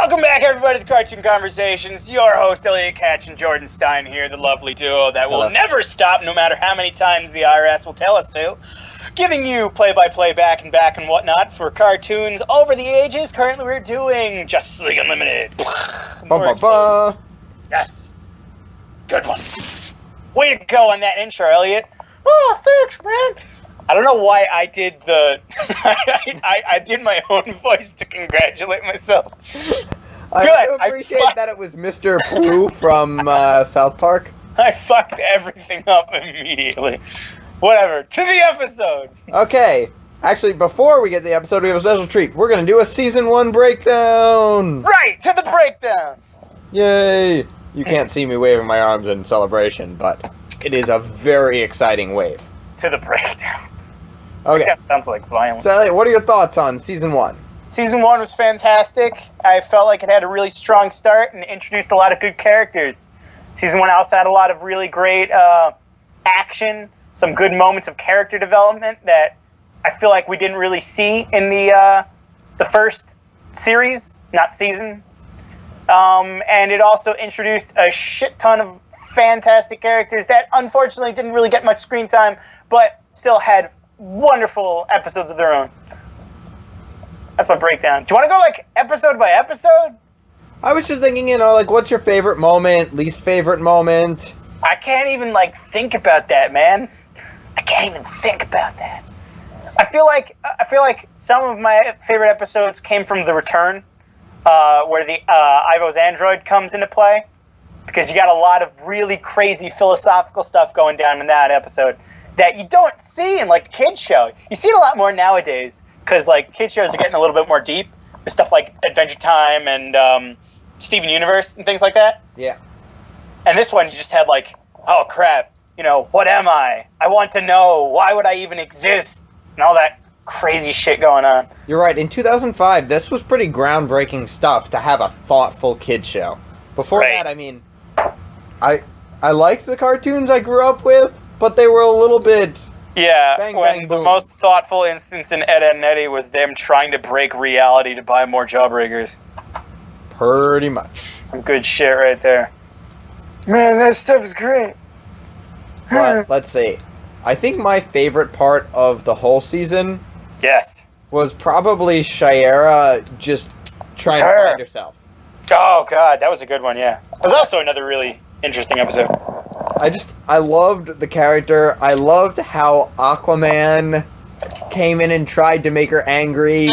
Welcome back, everybody, to Cartoon Conversations. Your host, Elliot Katch and Jordan Stein here, the lovely duo that will never stop, no matter how many times the IRS will tell us to. Giving you play-by-play back and whatnot for cartoons over the ages. Currently, we're doing Justice League Unlimited. Yes. Good one. Way to go on that intro, Elliot. Oh, thanks, man. I don't know why I did the... I did my own voice to congratulate myself. I appreciate that it was Mr. Pooh from South Park. I fucked everything up immediately. Whatever. To the episode. Okay. Actually, before we get to the episode, we have a special treat. We're going to do a Season 1 breakdown. Right, to the breakdown. Yay. You can't see me waving my arms in celebration, but it is a very exciting wave. To the breakdown. Okay. That sounds like violence. So, Elliot, what are your thoughts on Season 1? Season 1 was fantastic. I felt like it had a really strong start and introduced a lot of good characters. Season 1 also had a lot of really great action, some good moments of character development that I feel like we didn't really see in the first series, not season. And it also introduced a shit ton of fantastic characters that unfortunately didn't really get much screen time, but still had wonderful episodes of their own. That's my breakdown. Do you want to go like episode by episode? I was just thinking, like what's your favorite moment, least favorite moment? I can't even like think about that, man. I can't even think about that. I feel like some of my favorite episodes came from The Return, where the Ivo's android comes into play, because you got a lot of really crazy philosophical stuff going down in that episode that you don't see in like a kid show. You see it a lot more nowadays because like kid shows are getting a little bit more deep with stuff like Adventure Time and Steven Universe and things like that. Yeah. And this one you just had like, oh crap, what am I? I want to know, why would I even exist? And all that crazy shit going on. You're right. In 2005, this was pretty groundbreaking stuff to have a thoughtful kid show. Before that, I mean, I liked the cartoons I grew up with, but they were a little bit... Yeah, bang, when bang, the boom. most thoughtful instance in Ed, Edd n Eddy was them trying to break reality to buy more Jawbreakers. Pretty much. Some good shit right there. Man, that stuff is great. But, let's see. I think my favorite part of the whole season... Yes. ...was probably Shiera just trying to find herself. Oh, God, that was a good one, yeah. It was also another really interesting episode. I loved the character. I loved how Aquaman came in and tried to make her angry.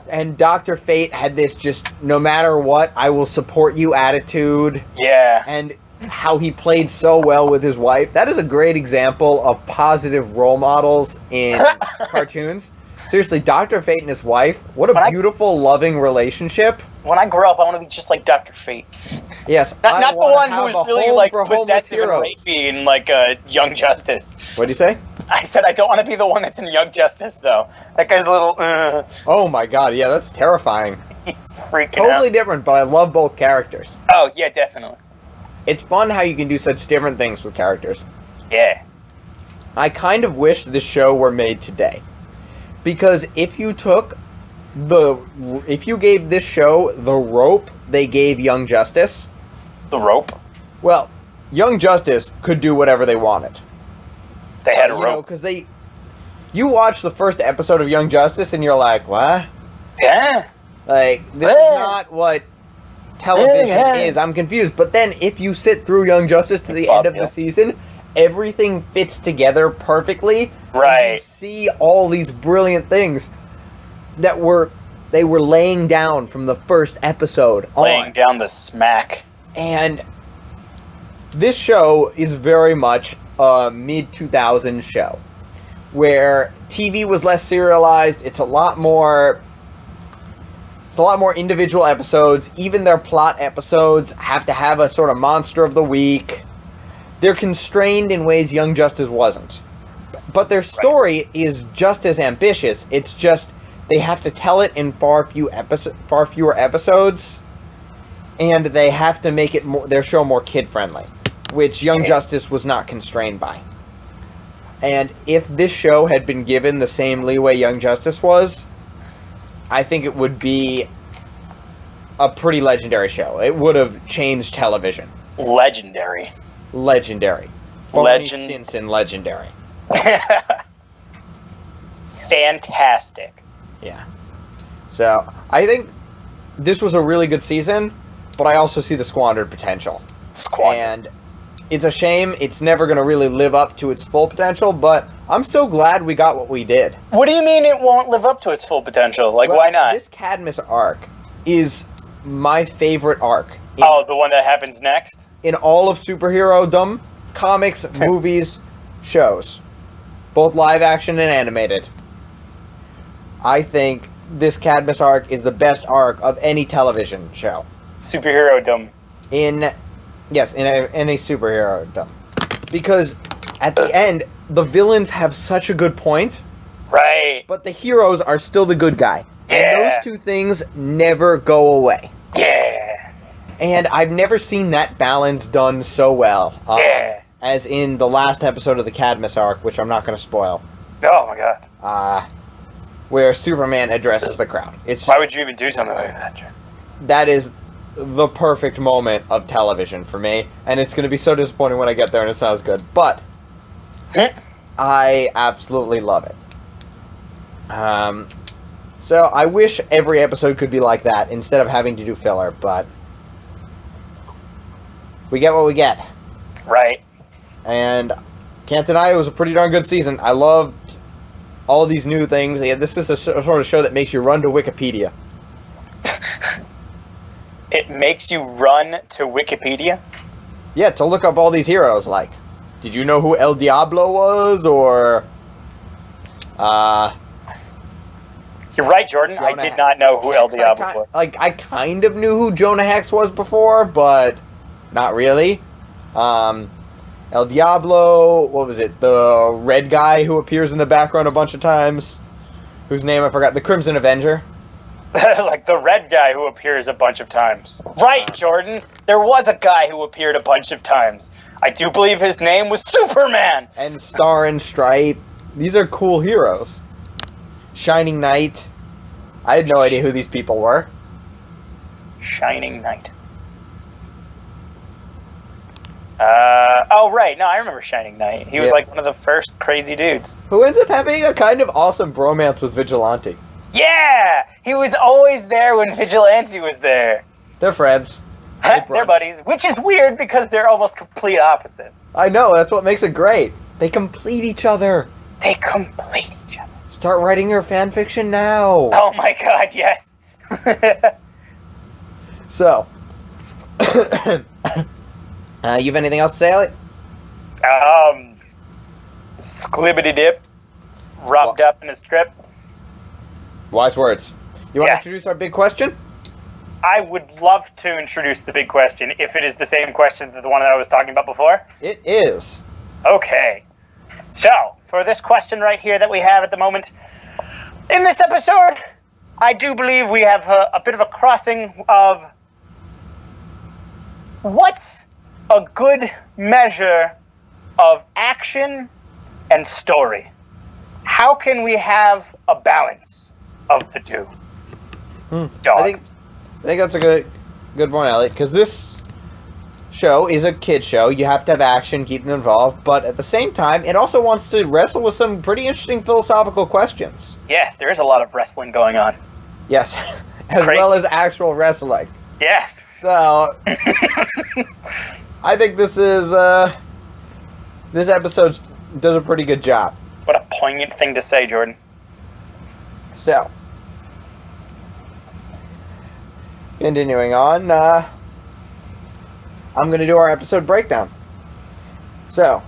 And Dr. Fate had this just, no matter what, I will support you attitude. Yeah. And how he played so well with his wife. That is a great example of positive role models in cartoons. Seriously, Dr. Fate and his wife, what a beautiful, loving relationship. When I grow up, I want to be just like Dr. Fate. Yes. Not the one who's really like possessive and rapey in like Young Justice. What'd you say? I said I don't want to be the one that's in Young Justice, though. That guy's a little... Oh my god, yeah, that's terrifying. He's freaking out. Totally different, but I love both characters. Oh, yeah, definitely. It's fun how you can do such different things with characters. Yeah. I kind of wish this show were made today. Because if you gave this show the rope they gave Young Justice... The rope? Well, Young Justice could do whatever they wanted. They had a rope. Because you watch the first episode of Young Justice and you're like, what? Yeah. Like, this is not what television is. I'm confused. But then if you sit through Young Justice to the end of the season, everything fits together perfectly. Right. And you see all these brilliant things that they were laying down from the first episode on. Laying down the smack. And this show is very much a mid-2000s show, where TV was less serialized. It's a lot more individual episodes. Even their plot episodes have to have a sort of monster of the week. They're constrained in ways Young Justice wasn't. But their story is just as ambitious. It's just they have to tell it in far fewer episodes, and they have to make their show more kid-friendly, which Young Justice was not constrained by. And if this show had been given the same leeway Young Justice was, I think it would be a pretty legendary show. It would have changed television. Legendary. Legendary. Barney Stinson, legendary. Fantastic. Yeah. So, I think this was a really good season, but I also see the squandered potential. And it's a shame it's never going to really live up to its full potential, but I'm so glad we got what we did. What do you mean it won't live up to its full potential? Like, Well, why not? This Cadmus arc is my favorite arc. The one that happens next? In all of superhero-dom, comics, movies, shows. Both live action and animated. I think this Cadmus arc is the best arc of any television show. Superhero-dom. In a superhero-dom. Because at the end, the villains have such a good point, Right. but the heroes are still the good guy. Yeah. And those two things never go away. Yeah. And I've never seen that balance done so well. Yeah. As in the last episode of the Cadmus arc, which I'm not going to spoil. Oh my god. Where Superman addresses the crowd. Why would you even do something like that, Jim? That is the perfect moment of television for me, and it's going to be so disappointing when I get there and it's not as good. But I absolutely love it. So I wish every episode could be like that instead of having to do filler, but we get what we get. Right. And can't deny it was a pretty darn good season. I loved all these new things. Yeah, this is a sort of show that makes you run to Wikipedia. It makes you run to Wikipedia? Yeah, to look up all these heroes. Like, did you know who El Diablo was? Or, You're right, Jordan. I did not know who El Diablo was. Like, I kind of knew who Jonah Hex was before, but not really. El Diablo, what was it? The red guy who appears in the background a bunch of times, whose name I forgot. The Crimson Avenger. Like the red guy who appears a bunch of times. Right, Jordan. There was a guy who appeared a bunch of times. I do believe his name was Superman. And Star and Stripe. These are cool heroes. Shining Knight. I had no idea who these people were. Shining Knight. Right. No, I remember Shining Knight. He was like one of the first crazy dudes. Who ends up having a kind of awesome bromance with Vigilante. Yeah! He was always there when Vigilante was there. They're friends. They're buddies. Which is weird because they're almost complete opposites. I know, that's what makes it great. They complete each other. They complete each other. Start writing your fan fiction now. Oh my god, yes. So, you have anything else to say, Elliot? Sklibbity dip. Rubbed up in a strip. Wise words. You want Yes. to introduce our big question? I would love to introduce the big question if it is the same question that the one that I was talking about before. It is. Okay. So, for this question right here that we have at the moment, in this episode, I do believe we have a bit of a crossing of what's a good measure of action and story. How can we have a balance of the two? Dog. I think that's a good point, Elliot, because this show is a kid show. You have to have action, keep them involved, but at the same time, it also wants to wrestle with some pretty interesting philosophical questions. Yes, there is a lot of wrestling going on. Yes, as Crazy. well as actual wrestling. Yes. So, I think this episode does a pretty good job. What a poignant thing to say, Jordan. So, continuing on, I'm going to do our episode breakdown. So,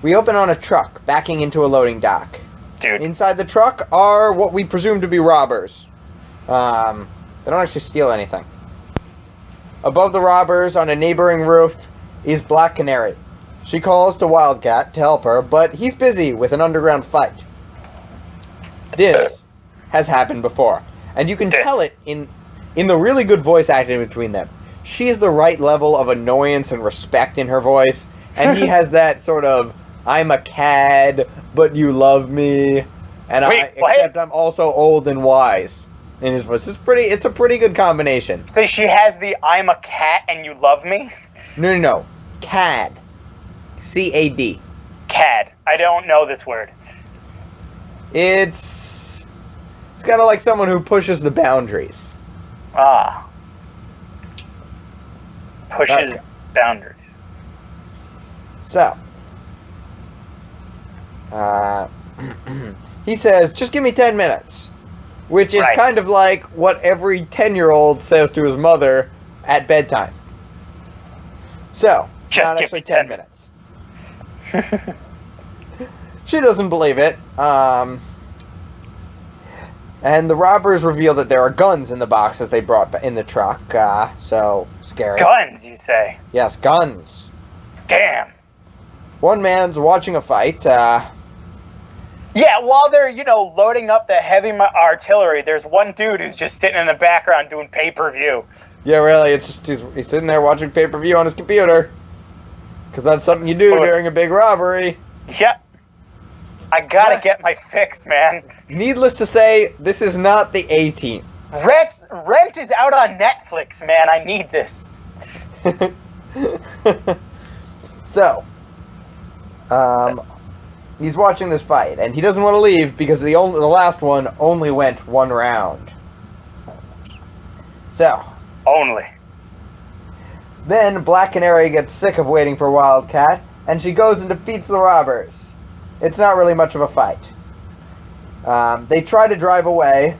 we open on a truck backing into a loading dock. Dude. Inside the truck are what we presume to be robbers. They don't actually steal anything. Above the robbers, on a neighboring roof, is Black Canary. She calls to Wildcat to help her, but he's busy with an underground fight. This has happened before, and you can tell it in the really good voice acting between them. She has the right level of annoyance and respect in her voice, and he has that sort of, I'm a cad, but you love me, and Wait, what? except I'm also old and wise. in his voice. It's a pretty good combination. Say she has the "I'm a cat and you love me." No. CAD. CAD. CAD. I don't know this word. It's kind of like someone who pushes the boundaries. Ah. Pushes Okay. boundaries. So, he says, just give me 10 minutes. Which is Right. kind of like what every 10-year-old says to his mother at bedtime. So, Just not give actually me 10 minutes. She doesn't believe it. And the robbers reveal that there are guns in the boxes they brought in the truck. So, scary. Guns, you say? Yes, guns. Damn. One man's watching a fight. Yeah, while they're, loading up the heavy artillery, there's one dude who's just sitting in the background doing pay-per-view. Yeah, really, it's just he's sitting there watching pay-per-view on his computer. Because that's something you do during a big robbery. Yep. I gotta get my fix, man. Needless to say, this is not the A-Team. Rent is out on Netflix, man. I need this. So, he's watching this fight, and he doesn't want to leave because the last one only went one round. So, Only. then Black Canary gets sick of waiting for Wildcat, and she goes and defeats the robbers. It's not really much of a fight. They try to drive away,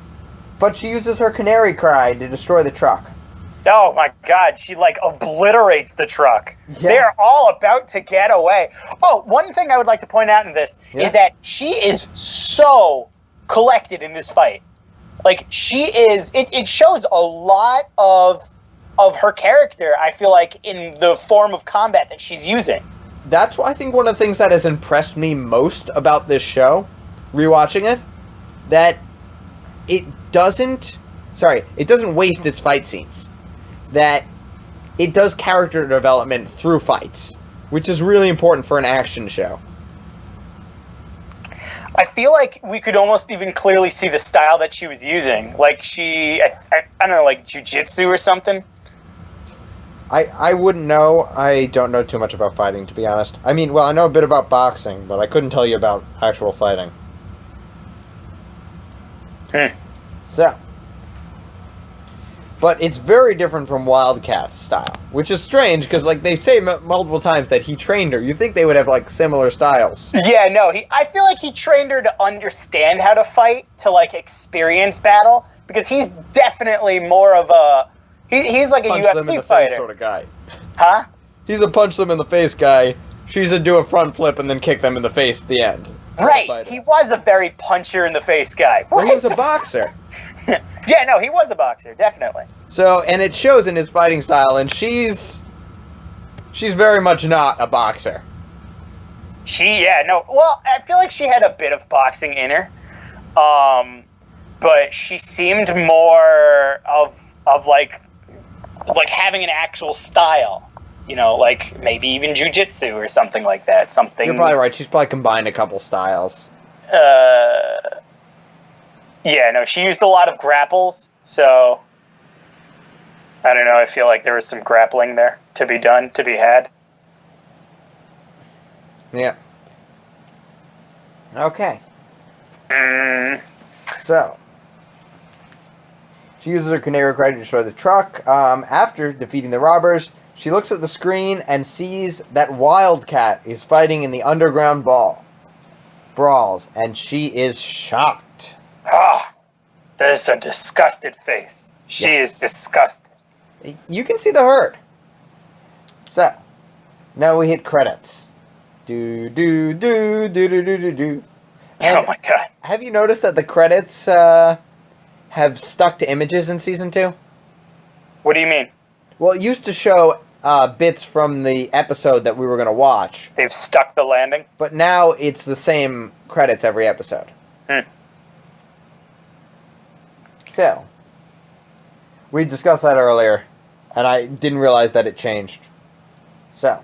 but she uses her canary cry to destroy the truck. Oh my god, she obliterates the truck. Yeah. They're all about to get away. Oh, one thing I would like to point out in this is that she is so collected in this fight. She is, it shows a lot of her character, I feel like, in the form of combat that she's using. That's I think one of the things that has impressed me most about this show, rewatching it, that it doesn't waste its fight scenes. That it does character development through fights, which is really important for an action show. I feel like we could almost even clearly see the style that she was using. I don't know, like jujitsu or something. I wouldn't know. I don't know too much about fighting, to be honest. I mean, well, I know a bit about boxing, but I couldn't tell you about actual fighting. So. But it's very different from Wildcat's style, which is strange, because, they say multiple times that he trained her. You'd think they would have, similar styles. Yeah, no, I feel like he trained her to understand how to fight, to, experience battle, because he's definitely more of a... He's like a Punch them in UFC the fighter. face sort of guy. Huh? He's a punch them in the face guy. She's a do a front flip and then kick them in the face at the end. Right, he was a very puncher-in-the-face guy. Well, he was a boxer. Yeah, no, he was a boxer, definitely. So, and it shows in his fighting style, and she's very much not a boxer. Well, I feel like she had a bit of boxing in her, but she seemed more of having an actual style, maybe even jujitsu or something like that. Something. You're probably right. She's probably combined a couple styles. Yeah, no, she used a lot of grapples, so I don't know. I feel like there was some grappling there to be had. Yeah. Okay. So, she uses her canary cry to destroy the truck. After defeating the robbers, she looks at the screen and sees that Wildcat is fighting in the underground brawls, and she is shocked. Ah, that is a disgusted face. She is disgusted. You can see the hurt. So, now we hit credits. Do do do do do do do do. Oh my god. Have you noticed that the credits have stuck to images in season 2? What do you mean? Well, it used to show bits from the episode that we were going to watch, They've stuck the landing? but now it's the same credits every episode. So, we discussed that earlier, and I didn't realize that it changed. So,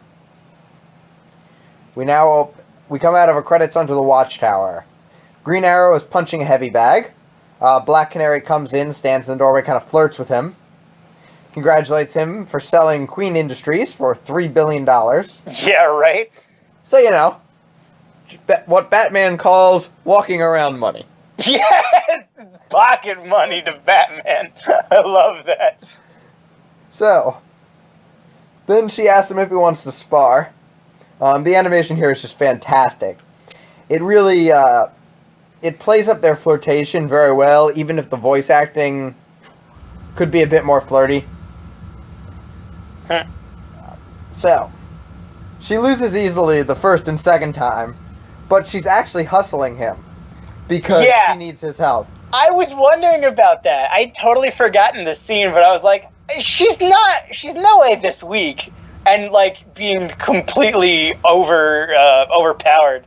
we come out of our credits onto the watchtower. Green Arrow is punching a heavy bag. Black Canary comes in, stands in the doorway, kind of flirts with him. Congratulates him for selling Queen Industries for $3 billion. Yeah, right? So, what Batman calls walking around money. Yes! It's pocket money to Batman. I love that. So, then she asks him if he wants to spar. The animation here is just fantastic. It really, it plays up their flirtation very well, even if the voice acting could be a bit more flirty. So, she loses easily the first and second time, but she's actually hustling him because she needs his help. I was wondering about that. I'd totally forgotten the scene, but I was like, she's no way this weak and like being completely overpowered.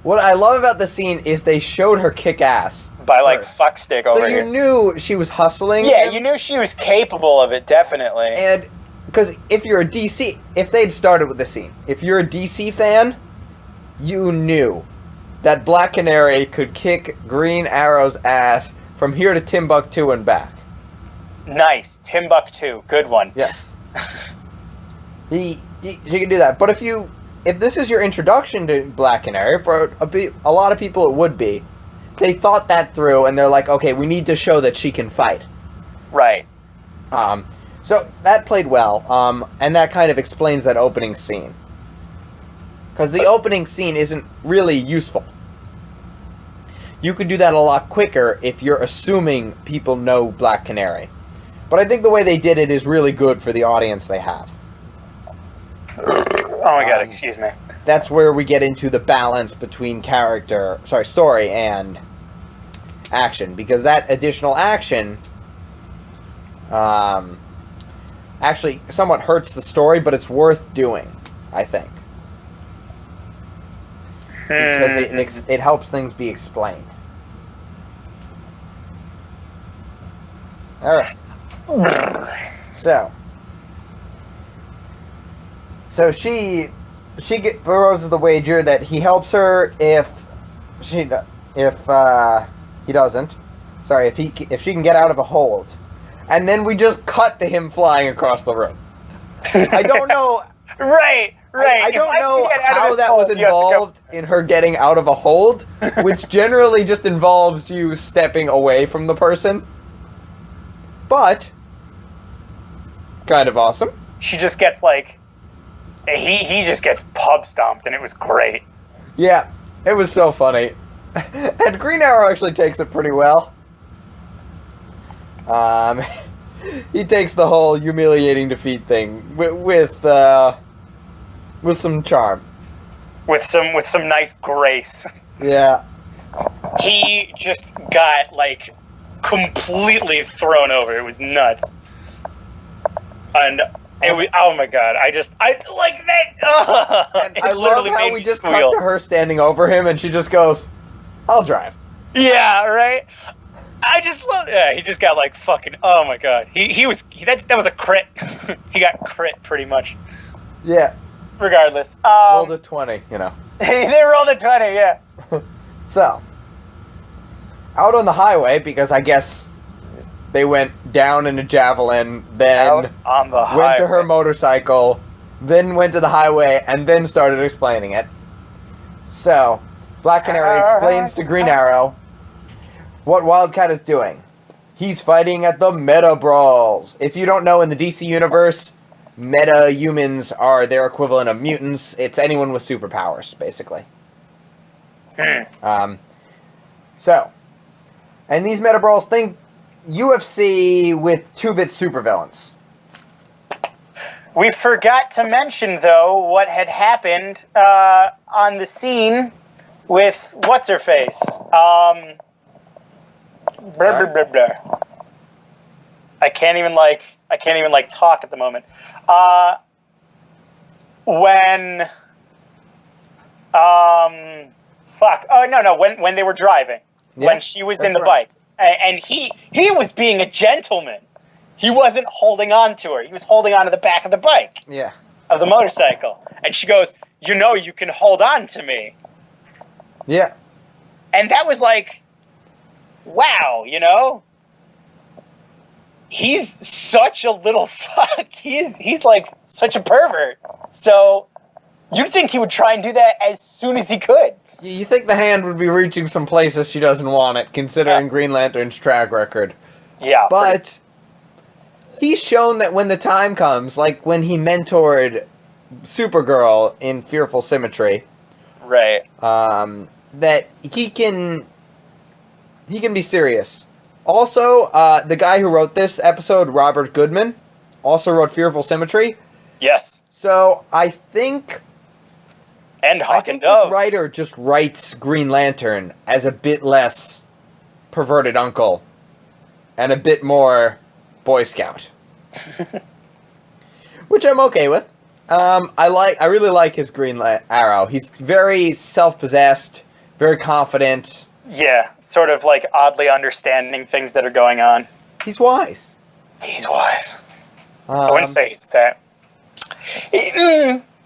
What I love about the scene is they showed her kick ass. By like fuckstick over here. So you knew she was hustling. Yeah, you knew she was capable of it, definitely. And because if you're a DC, if they'd started with the scene, if you're a DC fan, you knew that Black Canary could kick Green Arrow's ass from here to Timbuktu and back. Nice. Timbuktu. Good one. Yes. She can do that. But if this is your introduction to Black Canary, for a lot of people it would be, they thought that through and they're like, okay, we need to show that she can fight. Right. So that played well, and that kind of explains that opening scene. Because the opening scene isn't really useful. You could do that a lot quicker if you're assuming people know Black Canary. But I think the way they did it is really good for the audience they have. Oh my god, excuse me. That's where we get into the balance between story and action. Because that additional action actually somewhat hurts the story, but it's worth doing, I think. Because it helps things be explained. Alright. So she proposes the wager that he helps her if he doesn't. Sorry, if she can get out of a hold. And then we just cut to him flying across the room. I don't know. Right. I don't know how that was involved in her getting out of a hold, which generally just involves you stepping away from the person. But kind of awesome. She just gets like he just gets pub stomped, and it was great. Yeah, it was so funny. And Green Arrow actually takes it pretty well. He takes the whole humiliating defeat thing with some charm. With some nice grace. Yeah. He just got like completely thrown over. It was nuts. And it was, oh my god, I like that. It I love how we just cut to her standing over him and she just goes, "I'll drive." Yeah, right. I just love. Yeah, he just got like fucking. Oh my god, that was a crit. He got crit pretty much. Yeah. Regardless, rolled a 20. You know. They rolled a 20. Yeah. So, out on the highway, because I guess they went down in a javelin, then out on the went to her motorcycle, then went to the highway, and then started explaining it. So, Black Canary explains to Green Arrow what Wildcat is doing. He's fighting at the Meta Brawls. If you don't know, in the DC universe, meta-humans are their equivalent of mutants. It's anyone with superpowers, basically. So, and these Meta Brawls, think UFC with 2-bit supervillains. We forgot to mention, though, what had happened on the scene with what's-her-face. I can't even talk at the moment. When they were driving, when she was in the bike, and he was being a gentleman. He wasn't holding on to her. He was holding on to the back of the bike. Yeah. Of the motorcycle. And she goes, "You know you can hold on to me." Yeah. And that was like, wow, you know, he's such a little fuck. He's like such a pervert. So you'd think he would try and do that as soon as he could. You think the hand would be reaching some places she doesn't want it, considering Green Lantern's track record. Yeah. But he's shown that when the time comes, like when he mentored Supergirl in Fearful Symmetry, right. that he can be serious. Also, the guy who wrote this episode, Robert Goodman, also wrote Fearful Symmetry. Yes. So I think Hawk and this Dove. writer just writes Green Lantern as a bit less perverted uncle and a bit more Boy Scout, which I'm okay with. I really like his Green Arrow. He's very self-possessed, very confident. Yeah, sort of like oddly understanding things that are going on. He's wise. He's wise. I wouldn't say he's that.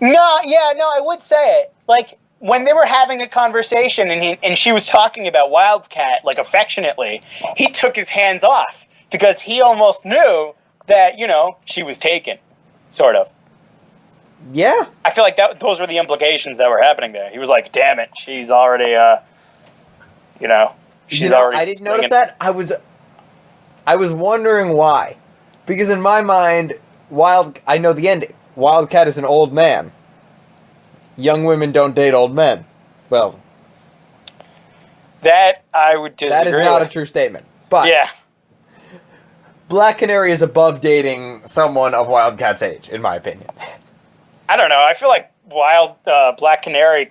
No, I would say it. Like, when they were having a conversation and she was talking about Wildcat, like, affectionately, he took his hands off because he almost knew that, you know, she was taken, sort of. Yeah. I feel like those were the implications that were happening there. He was like, damn it, she's already, you know, she's already I didn't notice that. I was wondering why. Because in my mind, I know the ending. Wildcat is an old man. Young women don't date old men. Well, that I would disagree that is not with. a true statement. But Yeah. Black Canary is above dating someone of Wildcat's age, in my opinion. I don't know. I feel like Black Canary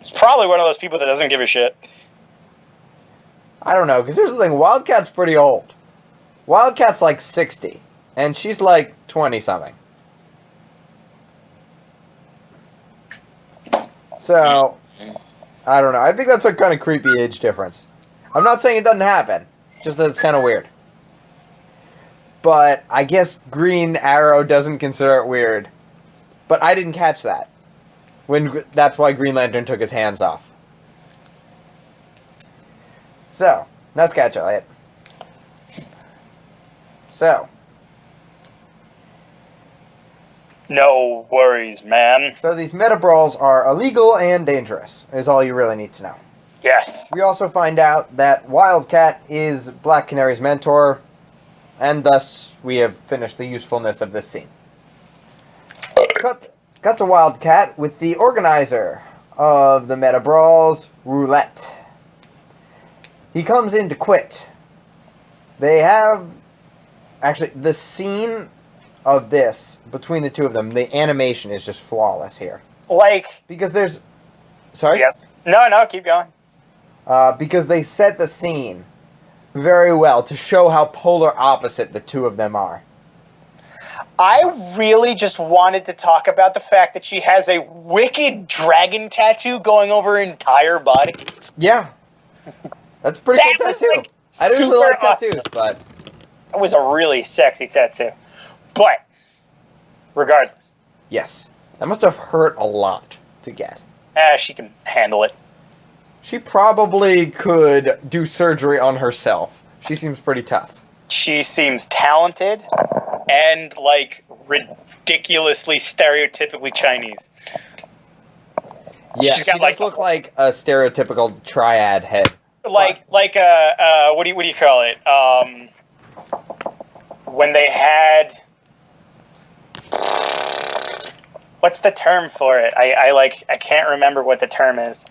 is probably one of those people that doesn't give a shit. I don't know, because here's the thing. Wildcat's pretty old. Wildcat's like 60, and she's like 20-something. So, I don't know. I think that's a kind of creepy age difference. I'm not saying it doesn't happen, just that it's kind of weird. But I guess Green Arrow doesn't consider it weird. But I didn't catch that. That's why Green Lantern took his hands off. So, let's catch it. So. No worries, man. So these meta brawls are illegal and dangerous, is all you really need to know. Yes. We also find out that Wildcat is Black Canary's mentor, and thus we have finished the usefulness of this scene. Cut to Wildcat with the organizer of the meta brawls, Roulette. He comes in to quit. They have... Actually, the scene of this, between the two of them, the animation is just flawless here. Like... Because there's... Sorry? Yes. No, keep going. Because they set the scene very well to show how polar opposite the two of them are. I really just wanted to talk about the fact that she has a wicked dragon tattoo going over her entire body. Yeah. That's a pretty That cool was, tattoo. like, I don't usually super like tattoos, but... It was a really sexy tattoo. But, regardless. Yes. That must have hurt a lot to get. She can handle it. She probably could do surgery on herself. She seems pretty tough. She seems talented and, like, ridiculously stereotypically Chinese. Yeah, She's got, she like, does look like a stereotypical triad head. Like what do you call it? When they had... What's the term for it? I can't remember what the term is.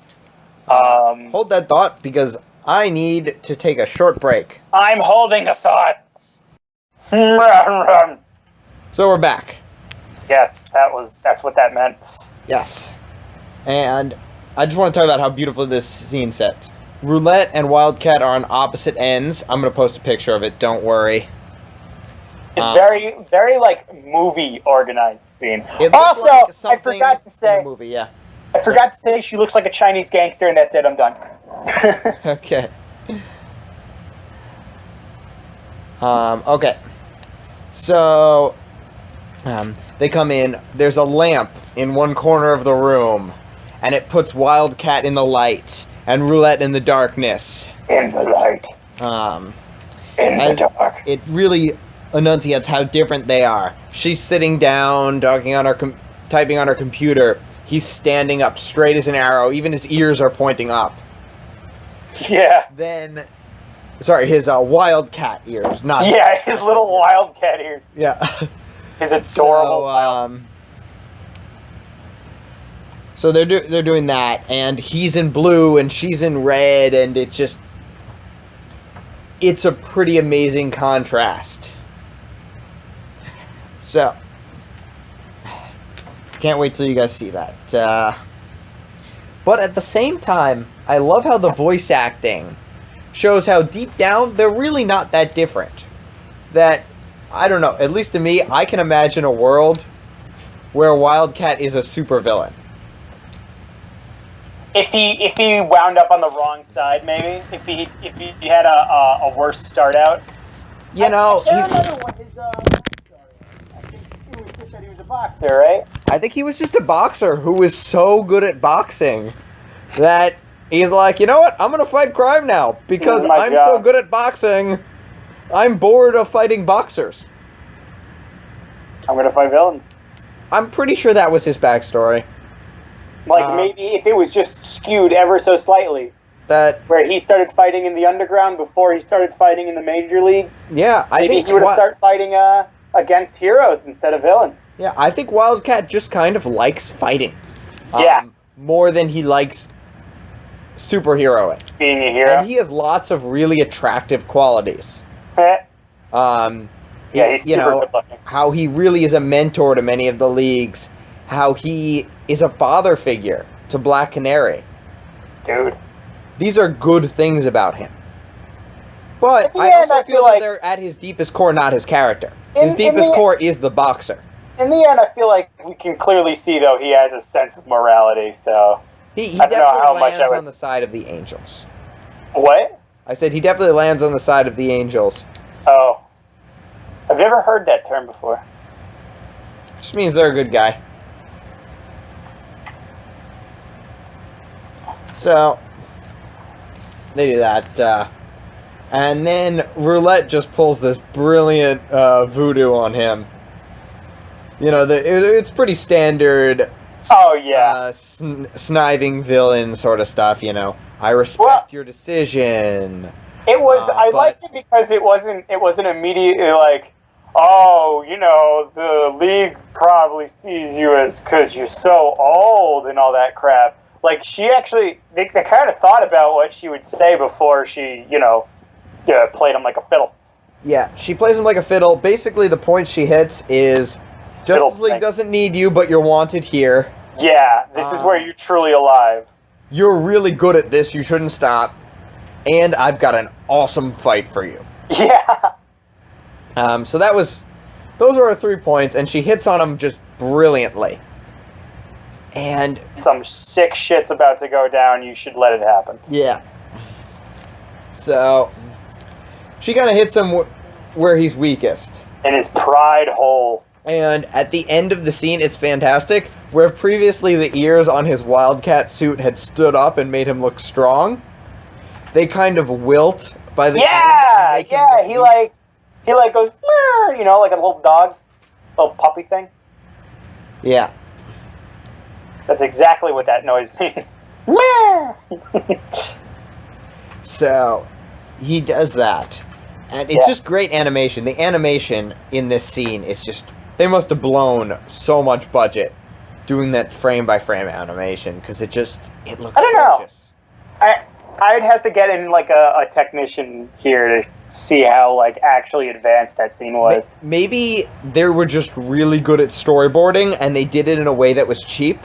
Hold that thought, because I need to take a short break. I'm holding a thought. So we're back. Yes, that's what that meant. Yes. And I just want to talk about how beautiful this scene sets. Roulette and Wildcat are on opposite ends. I'm going to post a picture of it, don't worry. It's very, very, like, movie organized scene. It looks Also, like I something forgot to in say... a movie, yeah. I forgot to say she looks like a Chinese gangster, and that's it, I'm done. Okay. Okay. So, they come in. There's a lamp in one corner of the room, and it puts Wildcat in the light, and Roulette in the darkness. In the light. In the And dark. it really enunciates how different they are. She's sitting down, typing on her computer. He's standing up straight as an arrow. Even his ears are pointing up. Yeah. Then, sorry, his wildcat ears, not Yeah, his little wildcat ears. yeah. His adorable So they're doing that, and he's in blue and she's in red, and it's a pretty amazing contrast. So, can't wait till you guys see that. But at the same time, I love how the voice acting shows how deep down they're really not that different. That, I don't know, at least to me, I can imagine a world where Wildcat is a supervillain. If he wound up on the wrong side, maybe if he had a worse start out. You know, I can't remember what his I think it was just that he was a boxer, right? I think he was just a boxer who was so good at boxing that he's like, you know what? I'm gonna fight crime now because This is my I'm job. so good at boxing. I'm bored of fighting boxers. I'm gonna fight villains. I'm pretty sure that was his backstory. Like maybe if it was just skewed ever so slightly, That where he started fighting in the underground before he started fighting in the major leagues. yeah, I Maybe think he would have started fighting against heroes instead of villains. Yeah, I think Wildcat just kind of likes fighting. Yeah. More than he likes superheroing. Being a hero. And he has lots of really attractive qualities. Yeah, he's you super know, good looking. how he really is a mentor to many of the leagues, how he is a father figure to Black Canary. Dude. These are good things about him. But At the I end, also I feel feel that like- they're at his deepest core not his character. In- His in deepest the- core is the boxer. In the end, I feel like we can clearly see, though, he has a sense of morality, so... He I don't know how definitely much I lands would- on the side of the angels. What? I said he definitely lands on the side of the angels. Oh. I've never heard that term before. Which means they're a good guy. So, they do that. And then Roulette just pulls this brilliant voodoo on him. You know, it's pretty standard Oh, yeah. sniving villain sort of stuff, you know. I respect Well- your decision. It was. I but- liked it because it wasn't immediately like, oh, you know, the league probably sees you as because you're so old and all that crap. Like she actually, they kind of thought about what she would say before she, you know, played him like a fiddle. Yeah, she plays him like a fiddle. Basically, the point she hits is Justice Fiddle League thing. doesn't need you, but you're wanted here. Yeah, this is where you're truly alive. You're really good at this. You shouldn't stop. And I've got an awesome fight for you. Yeah. So those are her 3 points, and she hits on them just brilliantly. And Some sick shit's about to go down. You should let it happen. yeah, so she kind of hits him where he's weakest. In his pride hole. And at the end of the scene, it's fantastic. Where previously the ears on his Wildcat suit had stood up and made him look strong, they kind of wilt by the Yeah, end and make him yeah. look weak. He goes, "Meow," you know, like a little dog, little puppy thing. Yeah. That's exactly what that noise means. Meow. So he does that. And it's Yes. just great animation. The animation in this scene is just, they must have blown so much budget doing that frame by frame animation because it looks I don't know. gorgeous. I'd have to get in like a technician here to see how like actually advanced that scene was. Maybe they were just really good at storyboarding and they did it in a way that was cheap.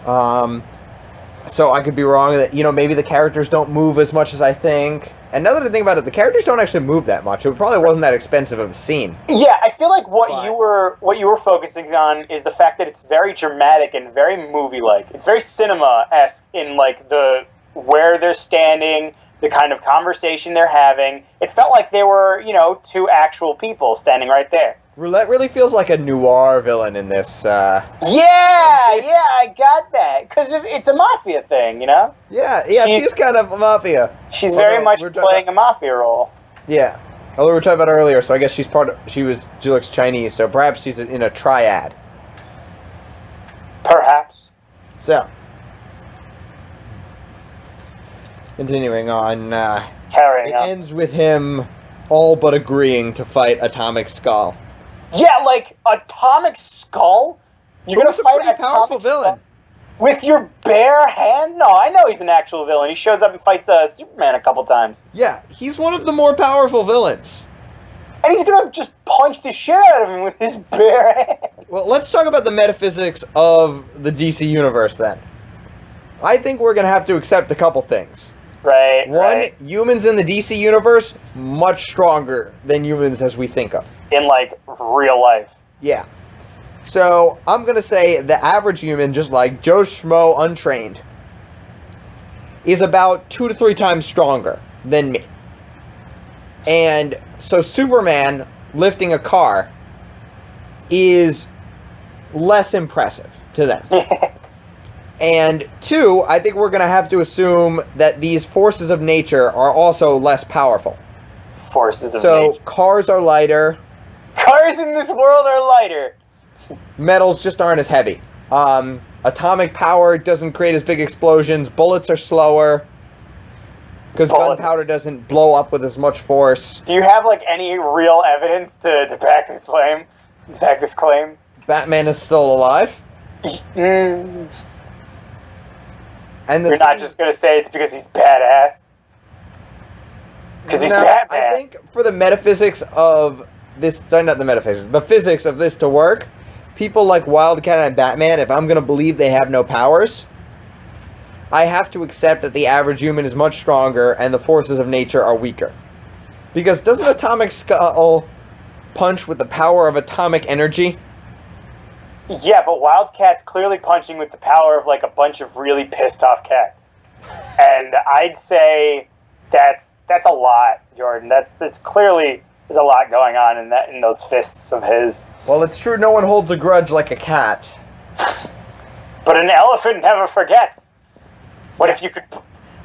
So I could be wrong that, you know, maybe the characters don't move as much as I think. And now that I think about it, the characters don't actually move that much. It probably wasn't that expensive of a scene. Yeah, I feel like what But- you were focusing on is the fact that it's very dramatic and very movie-like. It's very cinema-esque in like the where they're standing, the kind of conversation they're having. It felt like they were, you know, two actual people standing right there. Roulette really feels like a noir villain in this. Yeah, I got that. Because it's a mafia thing, you know? Yeah, She's- she's kind of a mafia. She's very Although much we're talking playing a mafia role. Yeah. Although we were talking about earlier, so I guess she looks Chinese, so perhaps she's in a triad. Perhaps. So, continuing on, Carrying it on. ends with him all but agreeing to fight Atomic Skull. Yeah, like, Atomic Skull? You're gonna Who's a fight pretty powerful Atomic Skull? villain. With your bare hand? No, I know he's an actual villain. He shows up and fights Superman a couple times. Yeah, he's one of the more powerful villains. And he's gonna just punch the shit out of him with his bare hand. Well, let's talk about the metaphysics of the DC Universe then. I think we're going to have to accept a couple things. Right, One, right. humans in the DC Universe, much stronger than humans as we think of. In, like, real life. Yeah. So, I'm going to say the average human, just like Joe Schmo untrained, is about 2 to 3 times stronger than me. And so Superman lifting a car is less impressive to them. And 2, I think we're going to have to assume that these forces of nature are also less powerful. Forces of So nature. cars are lighter, Cars in this world are lighter. metals just aren't as heavy. Atomic power doesn't create as big explosions, bullets are slower, because Bullets. gunpowder doesn't blow up with as much force. Do you have, like, any real evidence to back this claim? To back this claim? Batman is still alive. Mm. And the You're not thing- just gonna say it's because he's badass? Because he's No, Batman. I think for the metaphysics of this, sorry, not the metaphysics, the physics of this to work, people like Wildcat and Batman, if I'm going to believe they have no powers, I have to accept that the average human is much stronger and the forces of nature are weaker. Because doesn't Atomic Skull punch with the power of atomic energy? Yeah, but Wildcat's clearly punching with the power of, like, a bunch of really pissed off cats. And I'd say that's a lot, Jordan. That's clearly, there's a lot going on in those fists of his. Well, it's true no one holds a grudge like a cat. But an elephant never forgets. What if you could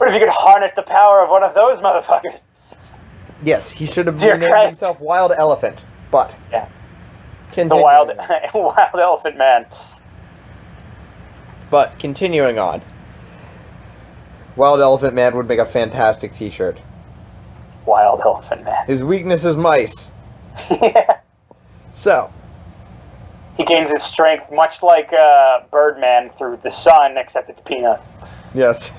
harness the power of one of those motherfuckers? Yes, he should have Dear renamed Christ. himself Wild Elephant, but... Yeah. The continuing wild on. wild elephant man. But continuing on. Wild Elephant Man would make a fantastic t-shirt. Wild elephant man. His weakness is mice. Yeah. So, He gains his strength much like Birdman through the sun, except it's peanuts. yes.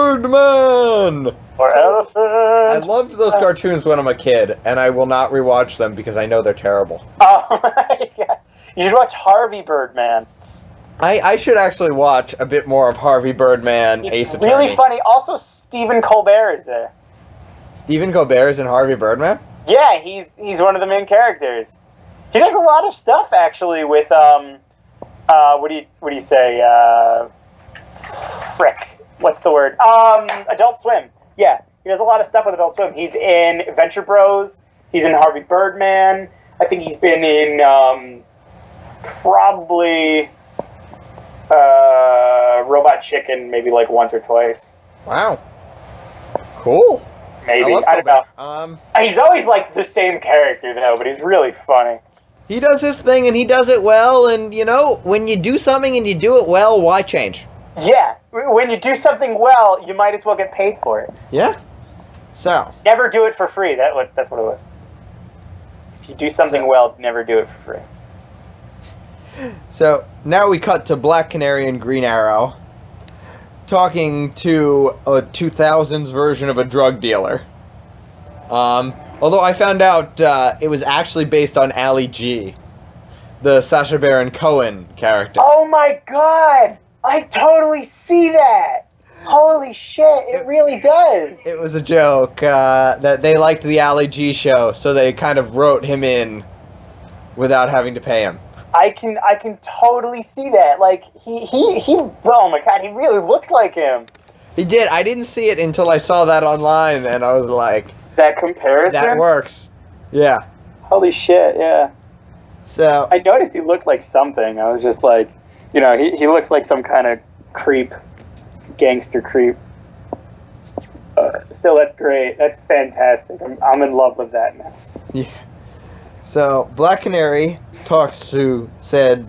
Birdman! Or I elephant. loved those cartoons when I'm a kid, and I will not rewatch them because I know they're terrible. Oh my god. You should watch Harvey Birdman. I should actually watch a bit more of Harvey Birdman, It's Ace really Attorney. funny. Also, Stephen Colbert is there. Stephen Colbert is in Harvey Birdman? Yeah, he's one of the main characters. He does a lot of stuff actually with what do you say? Frick. What's the word? Adult Swim. Yeah, he does a lot of stuff with Adult Swim. He's in Venture Bros. He's in Harvey Birdman. I think he's been in probably Robot Chicken maybe like once or twice. Wow. Cool. Maybe. love I don't know. Colbert. He's always like the same character though, but he's really funny. He does his thing and he does it well, and you know, when you do something and you do it well, why change? Yeah, when you do something well, you might as well get paid for it. Yeah. So, Never do it for free. That's what it was. If you do something well, never do it for free. So now we cut to Black Canary and Green Arrow talking to a 2000s version of a drug dealer. Although I found out it was actually based on Ali G, the Sacha Baron Cohen character. Oh my god! I totally see that! Holy shit, it really does! It was a joke that they liked the Ali G show, so they kind of wrote him in without having to pay him. I can totally see that. Like, he oh my god, he really looked like him. He did. I didn't see it until I saw that online, and I was like, That comparison? that works. Yeah. Holy shit! Yeah. So I noticed he looked like something. I was just like, he looks like some kind of creep, gangster creep. Still, that's great. That's fantastic. I'm in love with that now. yeah. So Black Canary talks to said,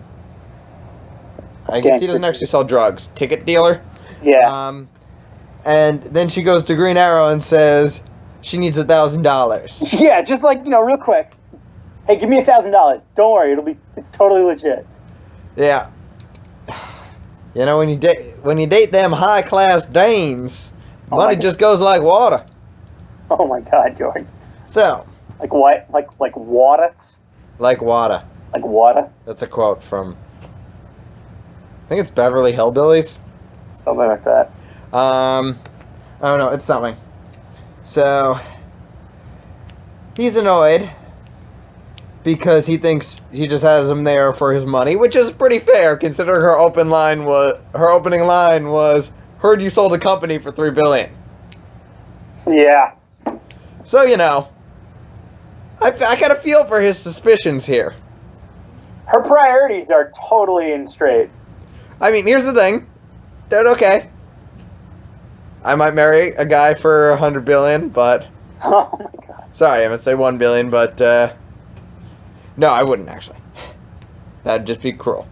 I guess he doesn't actually sell drugs. Ticket dealer. Yeah. And then she goes to Green Arrow and says she needs $1,000. Yeah, just like, real quick. Hey, give me $1,000. Don't worry, it's totally legit. Yeah. When you date them high class dames, money just goes like water. Oh my God, Jordan. So. Like what? Like water? Like water. Like water? That's a quote from, I think it's Beverly Hillbillies. Something like that. I don't know, it's something. So, he's annoyed because he thinks he just has him there for his money, which is pretty fair considering her opening line was, "Heard you sold a company for $3 billion." Yeah. So, I kind of feel for his suspicions here. Her priorities are totally in straight. I mean, here's the thing. They're okay. I might marry a guy for $100 billion, but... Oh my God. Sorry, I'm going to say $1 billion, but... no, I wouldn't, actually. That'd just be cruel.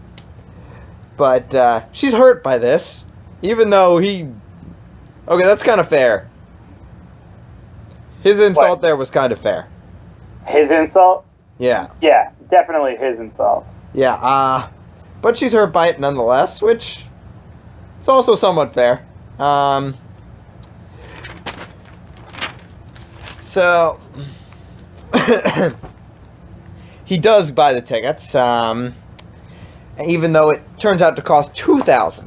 But, she's hurt by this, even though he... Okay, that's kind of fair. His insult there was kind of fair. His insult? Yeah. Yeah, definitely his insult. Yeah, but she's hurt by it nonetheless, which is also somewhat fair. So he does buy the tickets, even though it turns out to cost $2,000.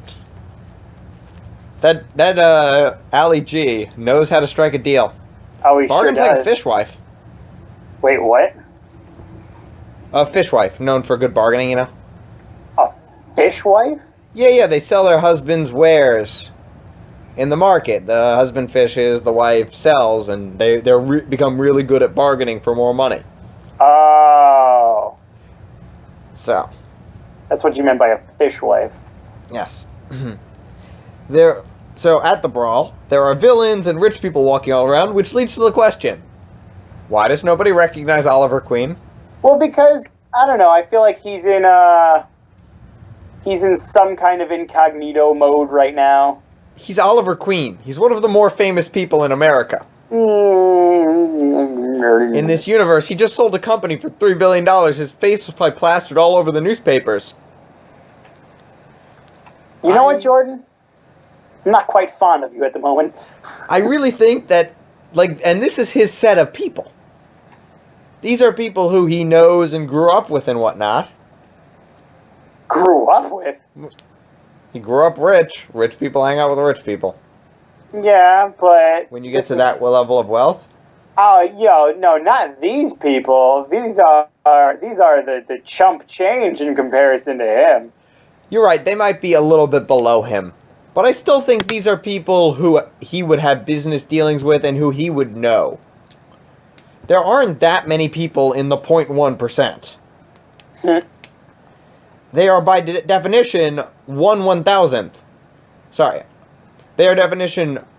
That Ali G knows how to strike a deal. Oh, he Bargain's sure does. like a fishwife. Wait, what? A fishwife, known for good bargaining, A fishwife? Yeah, they sell their husband's wares in the market. The husband fishes, the wife sells, and they become really good at bargaining for more money. Oh. So. That's what you meant by a fishwife. Yes. So at the brawl, there are villains and rich people walking all around, which leads to the question, why does nobody recognize Oliver Queen? Well, because, I don't know, I feel like he's in some kind of incognito mode right now. He's Oliver Queen. He's one of the more famous people in America. In this universe, he just sold a company for $3 billion. His face was probably plastered all over the newspapers. You know what, Jordan? I'm not quite fond of you at the moment. I really think that, and this is his set of people. These are people who he knows and grew up with and whatnot. Grew up with? He grew up rich. Rich people hang out with rich people. Yeah, but... When you get to that level of wealth? Oh, no, not these people. These are the chump change in comparison to him. You're right, they might be a little bit below him. But I still think these are people who he would have business dealings with and who he would know. There aren't that many people in the 0.1%. They are by definition 1/1000th. Sorry. They are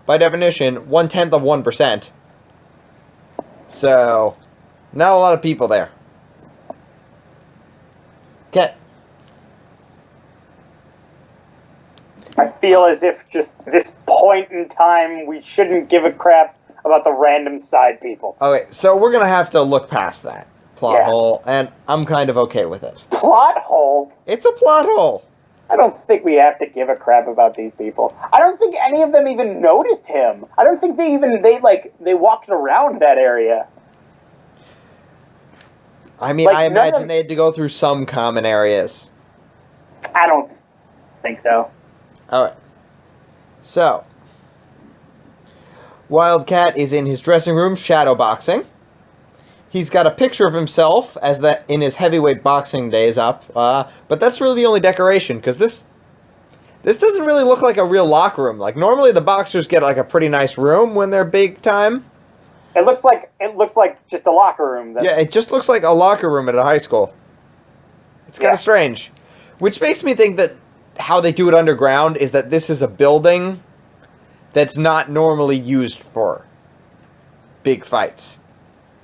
by definition 1/10 of 1%. So, not a lot of people there. Okay. I feel as if just this point in time, we shouldn't give a crap about the random side people. Okay, so we're going to have to look past that plot hole, and I'm kind of okay with it. Plot hole? It's a plot hole. I don't think we have to give a crap about these people. I don't think any of them even noticed him. I don't think they walked around that area. I mean, I imagine they had to go through some common areas. I don't think so. Alright. So, Wildcat is in his dressing room shadowboxing. He's got a picture of himself as that in his heavyweight boxing days up, but that's really the only decoration, because this doesn't really look like a real locker room. Like, normally the boxers get like a pretty nice room when they're big time. It looks like just a locker room. Yeah, it just looks like a locker room at a high school. It's kind of strange. Which makes me think that how they do it underground is that this is a building that's not normally used for big fights.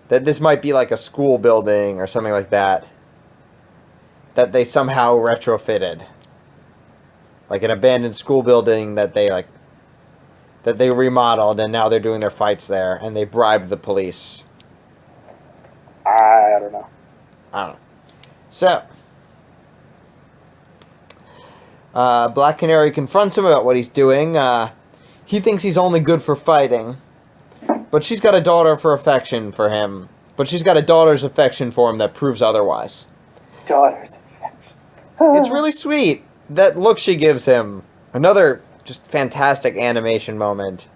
That this might be like a school building or something like that. That they somehow retrofitted. Like an abandoned school building that they remodeled, and now they're doing their fights there, and they bribed the police. I don't know. So, Black Canary confronts him about what he's doing. He thinks he's only good for fighting, but she's got a daughter's affection for him that proves otherwise. Daughter's affection. It's really sweet. That look she gives him. Another just fantastic animation moment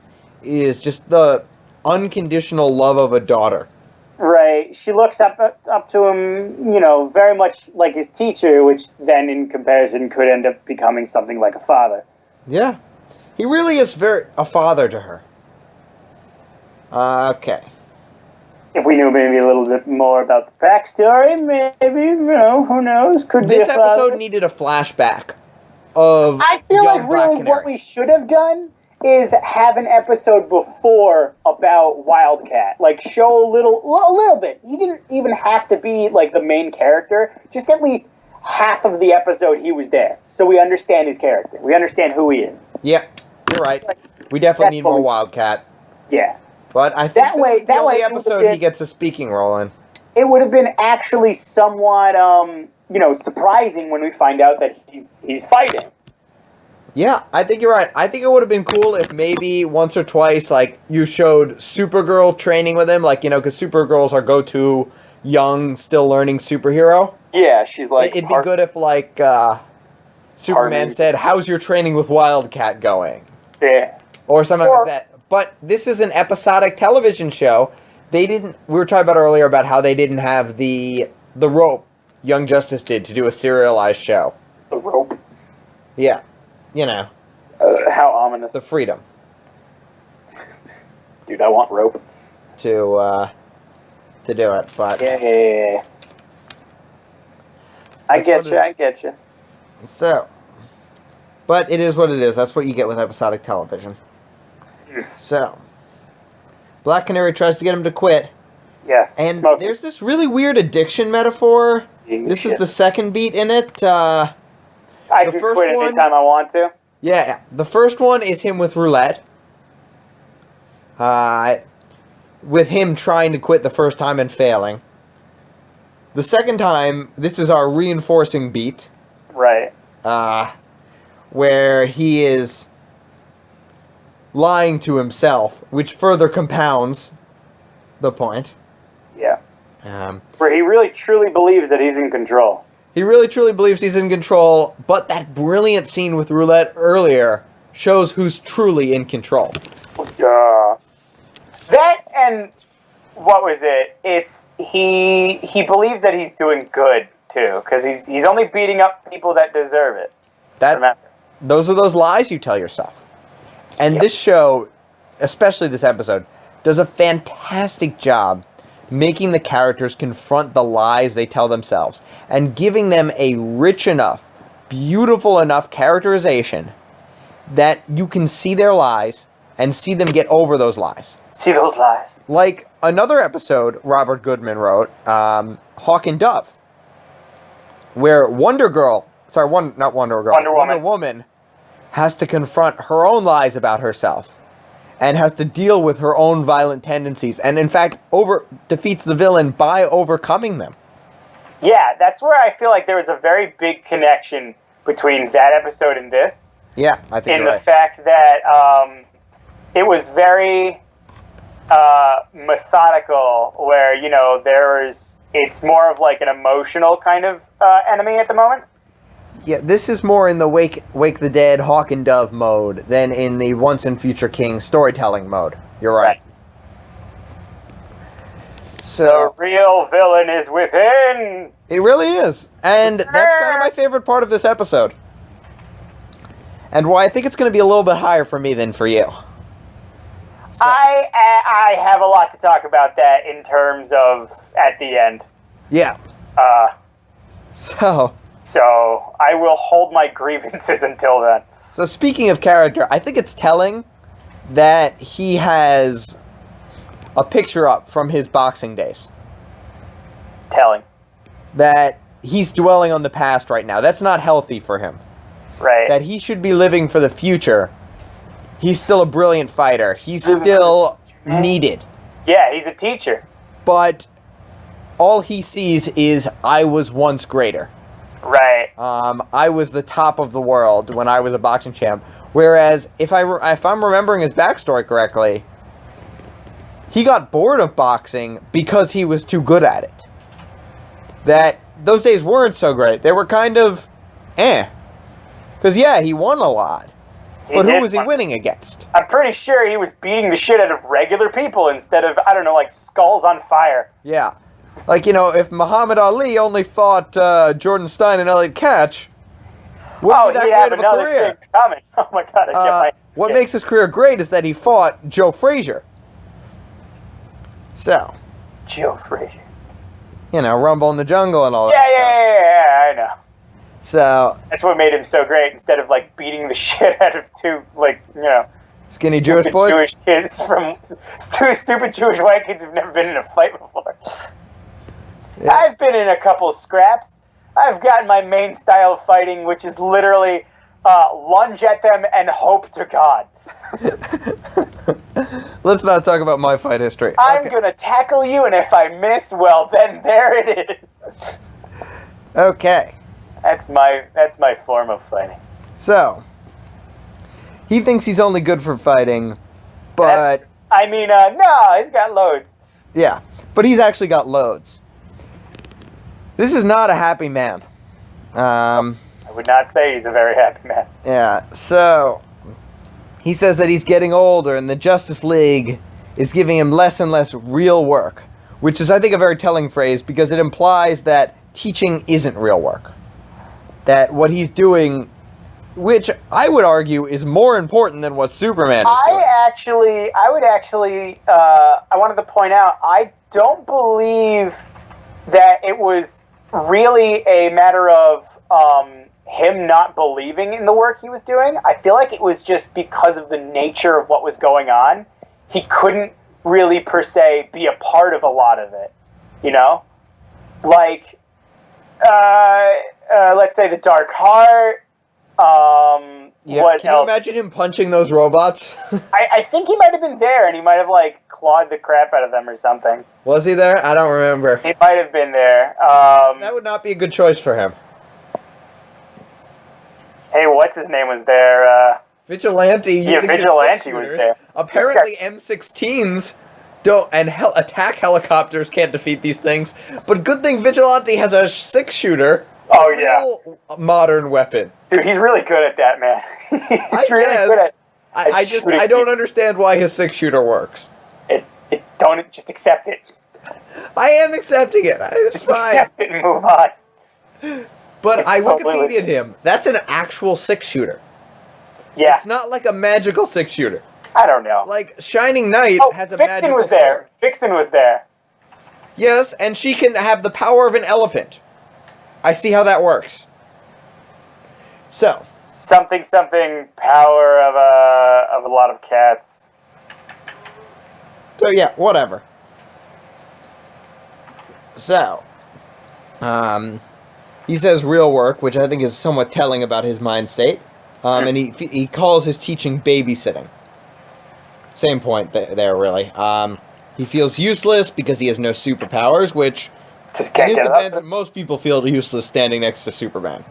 is just the unconditional love of a daughter. Right. She looks up to him, very much like his teacher, which then in comparison could end up becoming something like a father. Yeah. He really is a father to her. Okay. If we knew maybe a little bit more about the backstory, maybe, who knows? Could be a This father. episode needed a flashback of I feel young like Black really Canary. what we should have done is have an episode before about Wildcat. Like, show a little bit. He didn't even have to be, like, the main character. Just at least half of the episode he was there. So we understand his character. We understand who he is. Yeah, you're right. We definitely need what more we- Wildcat. Yeah. But I think That this way- is the that only way it episode would've he been- gets a speaking role in. It would have been actually somewhat, surprising when we find out that he's fighting. Yeah, I think you're right. I think it would have been cool if maybe once or twice, like, you showed Supergirl training with him, like, because Supergirl's our go-to young, still learning superhero. Yeah, she's like... It'd be good if, like, Superman Harmony. said, "How's your training with Wildcat going?" Yeah. Or something Or- like that. But this is an episodic television show. We were talking about earlier about how they didn't have the rope Young Justice did to do a serialized show. The rope. Yeah. How ominous. The freedom Dude, I want rope. to do it. But Yeah. I That's what get you. so, but it is what it is. That's what you get with episodic television. So, Black Canary tries to get him to quit, Yes, and smoking. there's this really weird addiction metaphor. This is Shit. the second beat in it. I the can first quit one- anytime I want to. Yeah, the first one is him with roulette. With him trying to quit the first time and failing. The second time, this is our reinforcing beat, Right. where he is lying to himself, which further compounds the point. Yeah. Um, Where he really truly believes that he's in control. he really truly believes he's in control, but that brilliant scene with roulette earlier shows who's truly in control. That and what was it? It's he believes that he's doing good too, because he's only beating up people that deserve it. Remember. Those are those lies you tell yourself. And Yep. this show, especially this episode, does a fantastic job making the characters confront the lies they tell themselves and giving them a rich enough, beautiful enough characterization that you can see their lies and see them get over those lies. See those lies. Like another episode Robert Goodman wrote, Hawk and Dove, where Wonder Woman has to confront her own lies about herself and has to deal with her own violent tendencies and in fact defeats the villain by overcoming them. Yeah, that's where I feel like there was a very big connection between that episode and this. Yeah, I think In you're the right. fact that it was very methodical, where it's more of like an emotional kind of enemy at the moment. Yeah, this is more in the Wake the Dead, Hawk and Dove mode than in the Once and Future King storytelling mode. You're right. The So real villain is within. it really is, and that's kind of my favorite part of this episode, and why I think it's going to be a little bit higher for me than for you. So, I have a lot to talk about that in terms of at the end. yeah. Uh, So, so I will hold my grievances until then. so speaking of character, I think it's telling that he has a picture up from his boxing days. Telling. That he's dwelling on the past right now. That's not healthy for him. Right. That he should be living for the future. He's still a brilliant fighter. He's still needed. Yeah, he's a teacher. But all he sees is, I was once greater. Right. I was the top of the world when I was a boxing champ. Whereas, if I'm remembering his backstory correctly, he got bored of boxing because he was too good at it. That those days weren't so great. They were kind of, Because, yeah, he won a lot. But who was he winning against? I'm pretty sure he was beating the shit out of regular people instead of, I don't know, like skulls on fire. Yeah. Like, if Muhammad Ali only fought Jordan Stein and Elliot Catch, wouldn't be that he'd great have of a another career. thing coming. Oh my god, I get my What makes his career great is that he fought Joe Frazier. So, Joe Frazier. Rumble in the Jungle and all that. Yeah, I know. So, That's what made him so great. Instead of like beating the shit out of two, skinny Jewish stupid boys. Jewish kids from two stupid Jewish white kids who've never been in a fight before. Yeah. I've been in a couple scraps. I've got my main style of fighting, which is literally lunge at them and hope to God. Let's not talk about my fight history. I'm Okay. gonna tackle you, and if I miss, well, then there it is. Okay. That's my form of fighting. So, he thinks he's only good for fighting, but no, he's got loads. yeah, but he's actually got loads. This is not a happy man. I would not say he's a very happy man. Yeah, so he says that he's getting older and the Justice League is giving him less and less real work, which is, I think, a very telling phrase because it implies that teaching isn't real work. That what he's doing, which I would argue is more important than what Superman is doing. I wanted to point out, I don't believe that it was really a matter of him not believing in the work he was doing. I feel like it was just because of the nature of what was going on. He couldn't really, per se, be a part of a lot of it. Like, let's say the Dark Heart. Yeah, What can you else? imagine him punching those robots? I think he might have been there, and he might have clawed the crap out of them or something. Was he there? I don't remember. He might have been there. That would not be a good choice for him. Hey, what's his name was there? Vigilante. Yeah, using his Vigilante was six-shooters. there. Apparently, This M16s don't and attack helicopters can't defeat these things. But good thing Vigilante has a 6-shooter. Oh, yeah. Real modern weapon. Dude, he's really good at that, man. He's really guess. good at. I don't understand why his 6-shooter works. Don't just accept it. I am accepting it. It's Just fine. accept it and move on. But It's I totally Wikipedia'd him. That's an actual 6-shooter. Yeah, It's not like a magical 6-shooter. I don't know. Like Shining Knight has a Vixen magical was there. sword. Vixen was there. Yes, and she can have the power of an elephant. I see how that works. So, Something power of a lot of cats. yeah, whatever. So, he says real work, which I think is somewhat telling about his mind state. And he calls his teaching babysitting. Same point there, really. He feels useless because he has no superpowers, which Just in can't his get defense, up. most people feel useless standing next to Superman.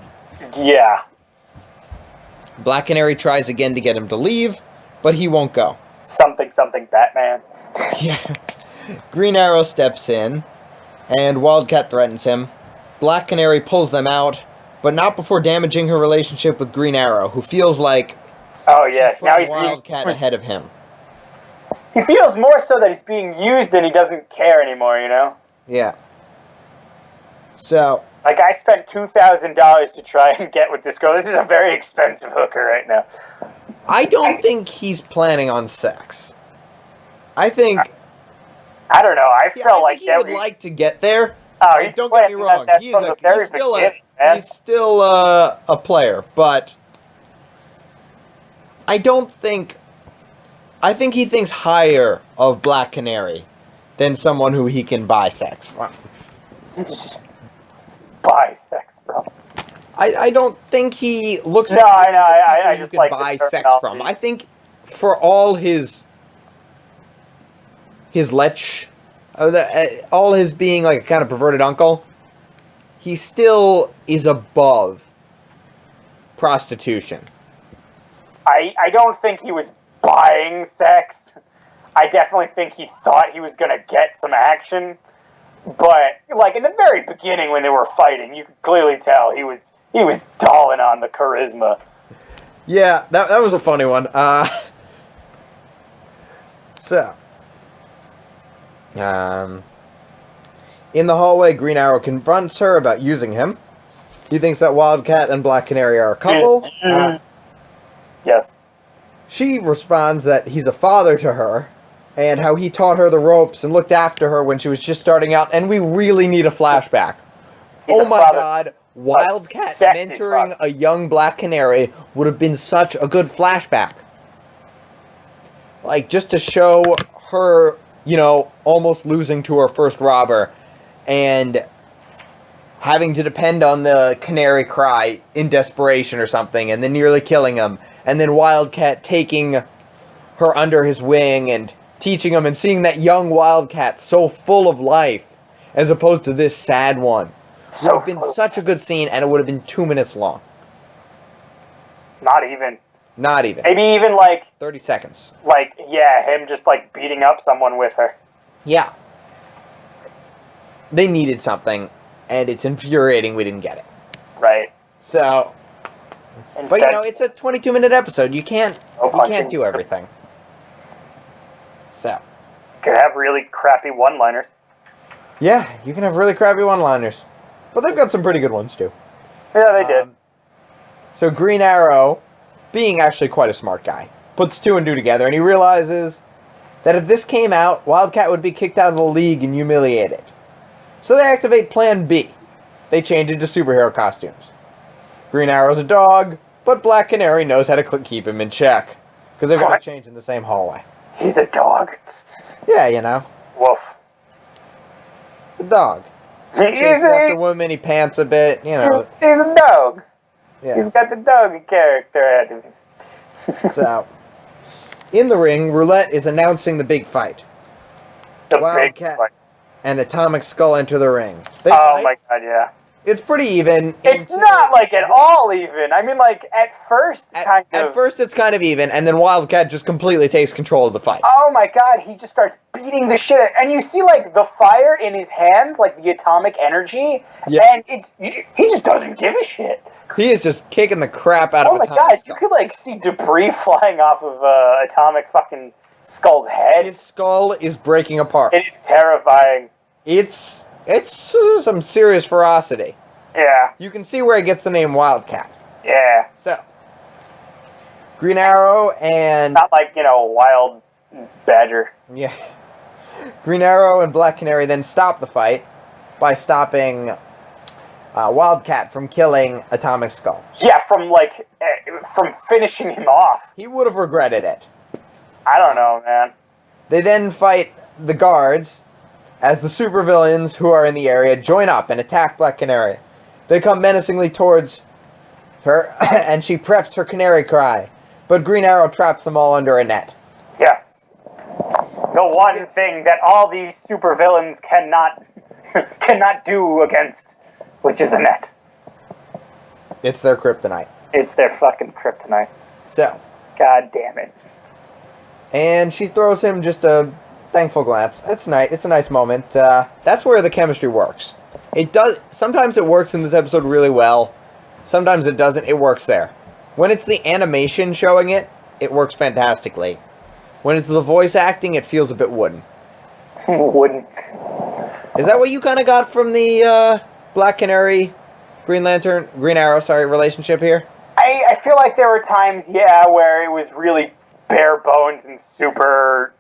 Yeah. Black Canary tries again to get him to leave, but he won't go. Something Batman. Yeah. Green Arrow steps in, and Wildcat threatens him. Black Canary pulls them out, but not before damaging her relationship with Green Arrow, who feels like Oh yeah. she's Now putting he's Wildcat ahead of him. He feels more so that he's being used than he doesn't care anymore. Yeah. So, Like, I spent $2,000 to try and get with this girl. This is a very expensive hooker right now. I don't think he's planning on sex. I think. I don't know. I Yeah, felt I like think he would like to get there. Oh, Like, he's don't get me planning wrong. that He's from the very beginning, man. he's still a player, but I don't think. I think he thinks higher of Black Canary than someone who he can buy sex from. Buy sex from. I don't think he looks No, at I know. people I you just can like buy the sex terminology. from. I think for all his lech, all his being like a kind of perverted uncle, he still is above prostitution. I don't think he was buying sex. I definitely think he thought he was gonna get some action. But like in the very beginning when they were fighting, you could clearly tell he was dolling on the charisma. Yeah, that was a funny one. In the hallway, Green Arrow confronts her about using him. He thinks that Wildcat and Black Canary are a couple. Yes. She responds that he's a father to her, and how he taught her the ropes and looked after her when she was just starting out, and we really need a flashback. He's Oh a my father. god, Wildcat sexy mentoring father. a young Black Canary would have been such a good flashback. Like, just to show her, almost losing to her first robber, and having to depend on the canary cry in desperation or something, and then nearly killing him, and then Wildcat taking her under his wing and teaching him, and seeing that young Wildcat so full of life, as opposed to this sad one. So Would have been such a good scene, and it would have been 2 minutes long. Not even. Not even. Maybe even like 30 seconds. him just like beating up someone with her. Yeah. They needed something, and it's infuriating we didn't get it. Right. So, Instead, but it's a 22-minute episode. You can't do everything. So, could have really crappy one-liners. yeah, you can have really crappy one-liners. But they've got some pretty good ones, too. Yeah, they did. So Green Arrow, being actually quite a smart guy, puts two and two together, and he realizes that if this came out, Wildcat would be kicked out of the league and humiliated. So they activate Plan B. They change into superhero costumes. Green Arrow's a dog, but Black Canary knows how to keep him in check. Because they've got to change in the same hallway. He's a dog. Yeah, Woof. the dog. He's After women, he pants a bit, he's a dog. Yeah. He's got the dog character at him. So, in the ring, Roulette is announcing the big fight. The Wildcat big fight. and Atomic Skull enter the ring. They Oh fight. my god, yeah. It's pretty even. It's not like at all even. I mean, like at first, kind of. At first, it's kind of even, and then Wildcat just completely takes control of the fight. Oh my god, he just starts beating the shit out. And you see, like, the fire in his hands, like the atomic energy, Yeah. and he just doesn't give a shit. He is just kicking the crap out Oh of my Atomic god, Skull. you could, like, see debris flying off of Atomic fucking Skull's head. His skull is breaking apart. It is terrifying. It's some serious ferocity. Yeah, You can see where he gets the name Wildcat. yeah. So, Green Arrow and Not like, Wild Badger. yeah, Green Arrow and Black Canary then stop the fight by stopping Wildcat from killing Atomic Skull. Yeah, from finishing him off. He would have regretted it. I don't know, man. They then fight the guards as the supervillains who are in the area join up and attack Black Canary. They come menacingly towards her, and she preps her canary cry, but Green Arrow traps them all under a net. Yes. The one thing that all these supervillains cannot do against, which is the net. It's their kryptonite. It's their fucking kryptonite. So, God damn it. and she throws him just a thankful glance. It's nice. It's a nice moment. That's where the chemistry works. It does. Sometimes it works in this episode really well. Sometimes it doesn't. It works there. When it's the animation showing it, it works fantastically. When it's the voice acting, it feels a bit wooden. Wouldn't. Is that what you kind of got from the Black Canary, Green Arrow, relationship here? I feel like there were times, where it was really bare bones and super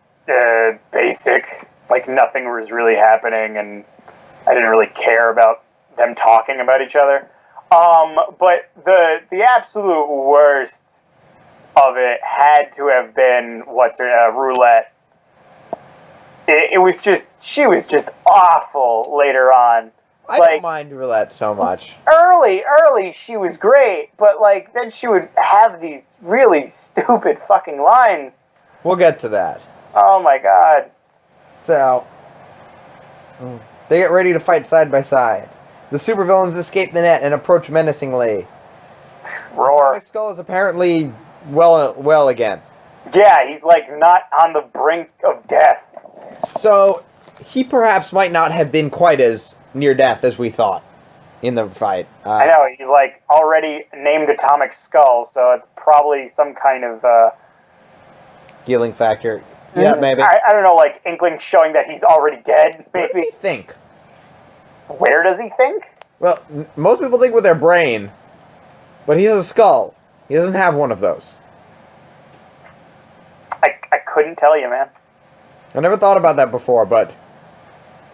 basic. Like, nothing was really happening, and I didn't really care about them talking about each other. But the absolute worst of it had to have been Roulette. It was just, she was just awful later on. I don't mind Roulette so much. Early, she was great, but like then she would have these really stupid fucking lines. We'll get to that. Oh my god. So, they get ready to fight side by side. The supervillains escape the net and approach menacingly. Roar. Atomic Skull is apparently well again. Yeah, he's like not on the brink of death. So, he perhaps might not have been quite as near death as we thought in the fight. I know, he's like already named Atomic Skull, so it's probably some kind of healing factor. Yeah, maybe. I don't know, like inkling showing that he's already dead, maybe. What does he think? Where does he think? Well, most people think with their brain, but he's a skull. He doesn't have one of those. I couldn't tell you, man. I never thought about that before, but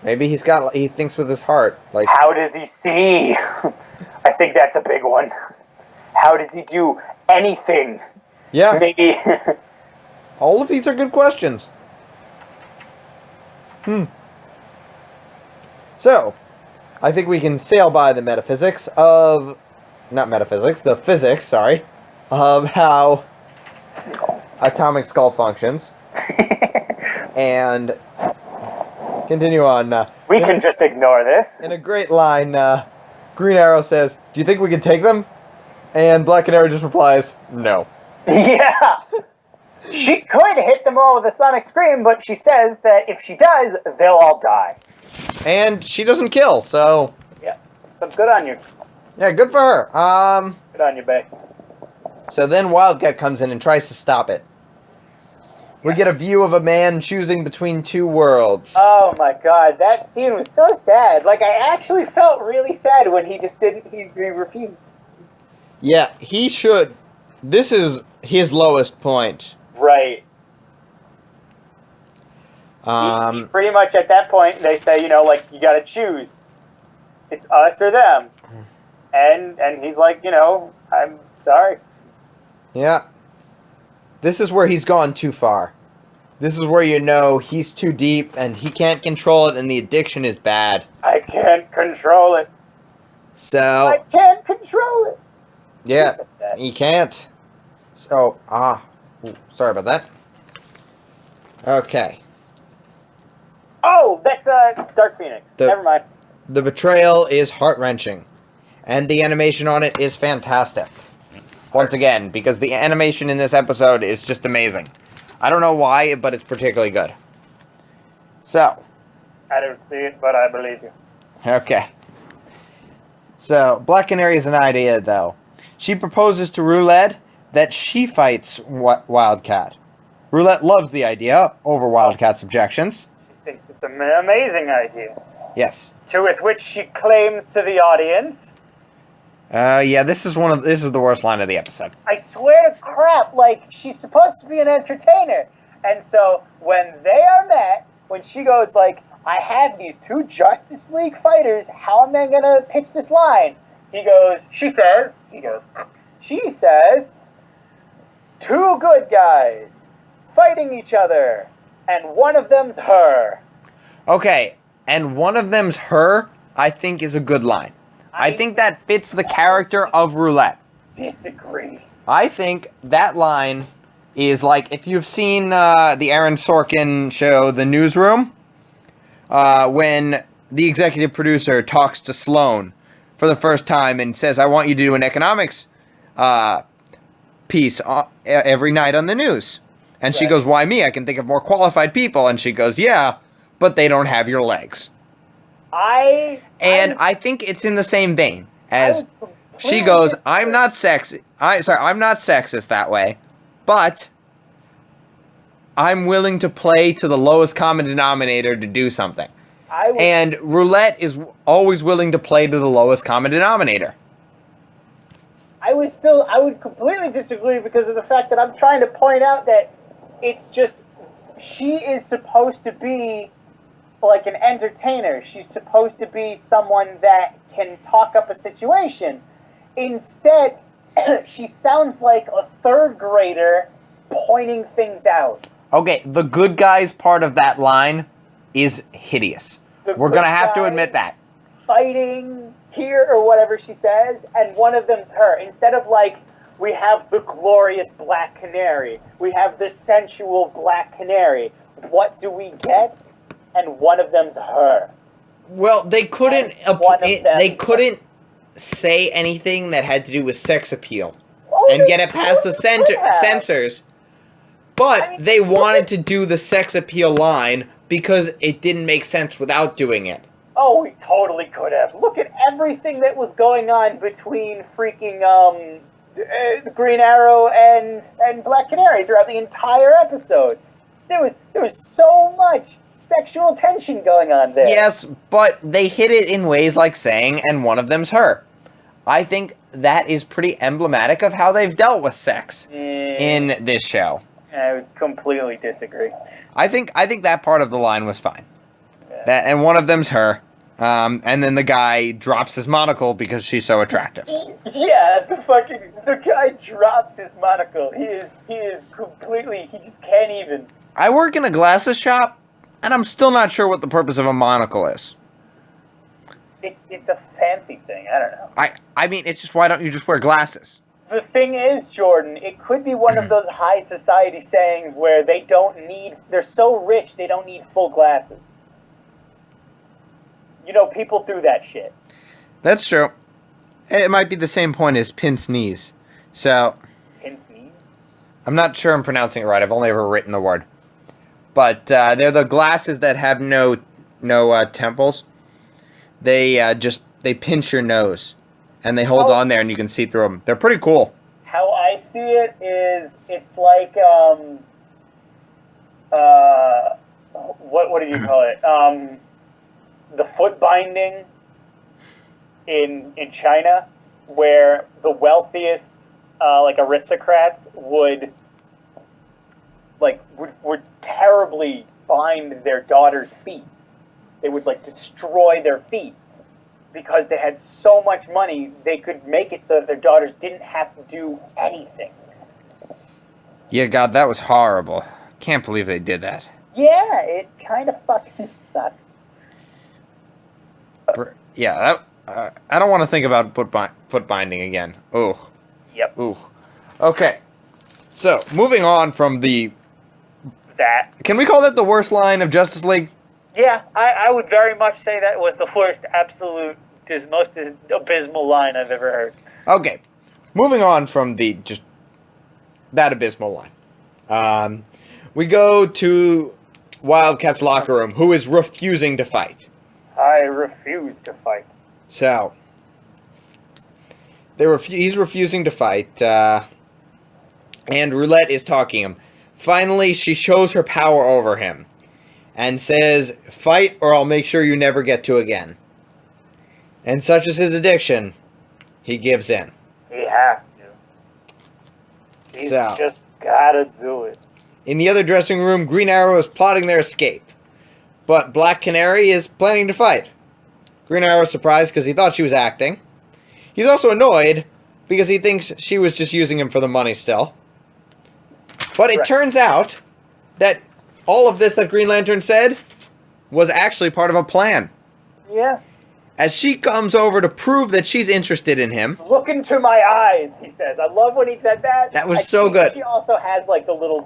maybe he thinks with his heart. Like, how does he see? I think that's a big one. How does he do anything? Yeah. Maybe. All of these are good questions. So, I think we can sail by the the physics, of how Atomic Skull functions. And continue on. We can just ignore this. In a great line, Green Arrow says, "Do you think we can take them?" And Black Canary just replies, "No." Yeah! She could hit them all with a sonic scream, but she says that if she does, they'll all die. And she doesn't kill, so... Yeah. So good on you. Yeah, good for her. Good on you, babe. So then Wildcat comes in and tries to stop it. We get a view of a man choosing between two worlds. Oh my god, that scene was so sad. Like, I actually felt really sad when he just didn't, he refused. Yeah, he should. This is his lowest point. Right. He pretty much at that point, they say, you know, like, you gotta choose. It's us or them. And he's like, you know, I'm sorry. Yeah. This is where he's gone too far. This is where you know he's too deep and he can't control it and the addiction is bad. I can't control it. So... I can't control it. Yeah, he can't. So, ooh, sorry about that. Okay. Oh, that's Dark Phoenix. Never mind. The betrayal is heart-wrenching. And the animation on it is fantastic. Once again, because the animation in this episode is just amazing. I don't know why, but it's particularly good. So. I don't see it, but I believe you. Okay. So, Black Canary is an idea, though. She proposes to Roulette that she fights Wildcat. Roulette loves the idea over Wildcat's objections. She thinks it's an amazing idea. Yes. With which she claims to the audience. Yeah, this is the worst line of the episode. I swear to crap, like, she's supposed to be an entertainer. And so, when they are met, when she goes, like, I have these two Justice League fighters, how am I gonna pitch this line? She says, two good guys fighting each other, and one of them's her. Okay, and one of them's her, I think is a good line. I think that fits the character of Roulette. Disagree. I think that line is like, if you've seen the Aaron Sorkin show, The Newsroom, when the executive producer talks to Sloane for the first time and says, I want you to do an economics piece every night on the news. And she goes, why me? I can think of more qualified people. And she goes, yeah, but they don't have your legs. I think it's in the same vein as she goes, I'm not sexist that way, but I'm willing to play to the lowest common denominator to do something. And Roulette is always willing to play to the lowest common denominator. I would completely disagree because of the fact that I'm trying to point out that it's just she is supposed to be like an entertainer. She's supposed to be someone that can talk up a situation. Instead, she sounds like a third grader pointing things out. Okay, the good guys part of that line is hideous. We're going to have to admit that. Fighting here or whatever she says, and one of them's her. Instead of like, we have the glorious Black Canary, we have the sensual Black Canary. What do we get? And one of them's her. Well, they couldn't say anything that had to do with sex appeal and get it past the censors. But they wanted to do the sex appeal line because it didn't make sense without doing it. Oh, we totally could have. Look at everything that was going on between freaking Green Arrow and Black Canary throughout the entire episode. There was so much sexual tension going on there. Yes, but they hid it in ways like saying, and one of them's her. I think that is pretty emblematic of how they've dealt with sex in this show. I would completely disagree. I think that part of the line was fine. Yeah. That, and one of them's her. And then the guy drops his monocle because she's so attractive. Yeah, the guy drops his monocle. He is completely, he just can't even. I work in a glasses shop, and I'm still not sure what the purpose of a monocle is. It's a fancy thing. I don't know. I mean, it's just, why don't you just wear glasses? The thing is, Jordan, it could be one of those high society sayings where they're so rich they don't need full glasses. You know, people do that shit. That's true. It might be the same point as pince nez. So, pince nez? I'm not sure I'm pronouncing it right. I've only ever written the word. But they're the glasses that have no temples. They pinch your nose. And they hold on there and you can see through them. They're pretty cool. How I see it is, it's like, what do you call it? The foot binding in China, where the wealthiest, like aristocrats would terribly bind their daughters' feet. They would like destroy their feet. Because they had so much money, they could make it so that their daughters didn't have to do anything. Yeah, God, that was horrible. Can't believe they did that. Yeah, it kind of fucking sucked. Yeah, I don't want to think about foot binding again. Ugh. Yep. Ooh. Okay. So, moving on from that. Can we call that the worst line of Justice League? Yeah, I would very much say that was the worst, absolute, most abysmal line I've ever heard. Okay, moving on from that abysmal line. We go to Wildcat's locker room, who is refusing to fight. I refuse to fight. So, he's refusing to fight, and Roulette is talking him. Finally, she shows her power over him. And says, fight or I'll make sure you never get to again. And such is his addiction, he gives in. He has to. He's just gotta do it. In the other dressing room, Green Arrow is plotting their escape. But Black Canary is planning to fight. Green Arrow is surprised because he thought she was acting. He's also annoyed because he thinks she was just using him for the money still. But it turns out that all of this that Green Lantern said was actually part of a plan. Yes. As she comes over to prove that she's interested in him. Look into my eyes, he says. I love when he said that. That was so good. She also has like the little,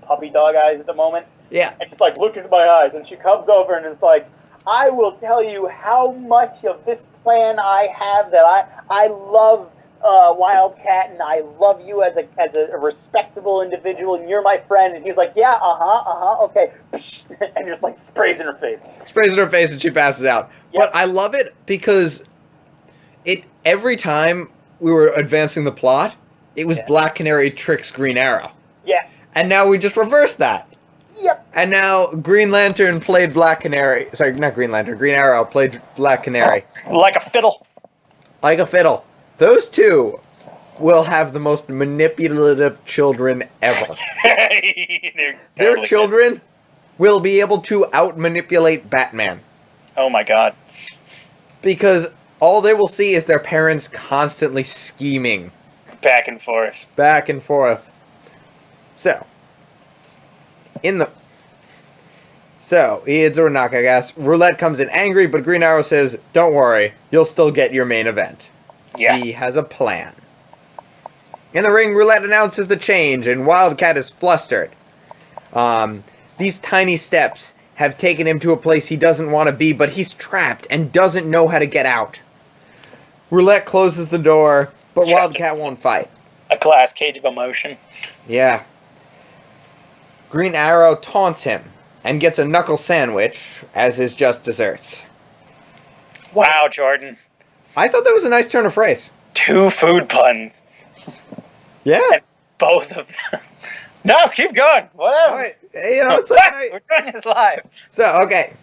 puppy dog eyes at the moment. Yeah. And it's like, look into my eyes. And she comes over and is like, I will tell you how much of this plan I have, that I love Wildcat, and I love you as a respectable individual, and you're my friend. And he's like, yeah, okay. And just like sprays in her face. Sprays in her face and she passes out. Yep. But I love it because every time we were advancing the plot, it was Black Canary tricks Green Arrow. Yeah. And now we just reversed that. Yep. And now Green Lantern played Black Canary. Sorry, not Green Lantern. Green Arrow played Black Canary. Like a fiddle. Like a fiddle. Those two will have the most manipulative children ever. They're Their totally children will be able to out-manipulate Batman. good. Oh my god. Because all they will see is their parents constantly scheming Back and forth. back and forth. So, it's Nakagas. Roulette comes in angry, but Green Arrow says, "Don't worry, you'll still get your main event." Yes. He has a plan. In the ring, Roulette announces the change, and Wildcat is flustered. These tiny steps have taken him to a place he doesn't want to be, but he's trapped and doesn't know how to get out. Roulette closes the door, but He's trapped Wildcat in- won't fight. A glass cage of emotion. Yeah. Green Arrow taunts him and gets a knuckle sandwich as his just desserts. Wow, Jordan. I thought that was a nice turn of phrase. 2 food puns. Yeah. Both of them. No, keep going. Whatever. All right. Hey, it's like, We're doing this live. so, okay.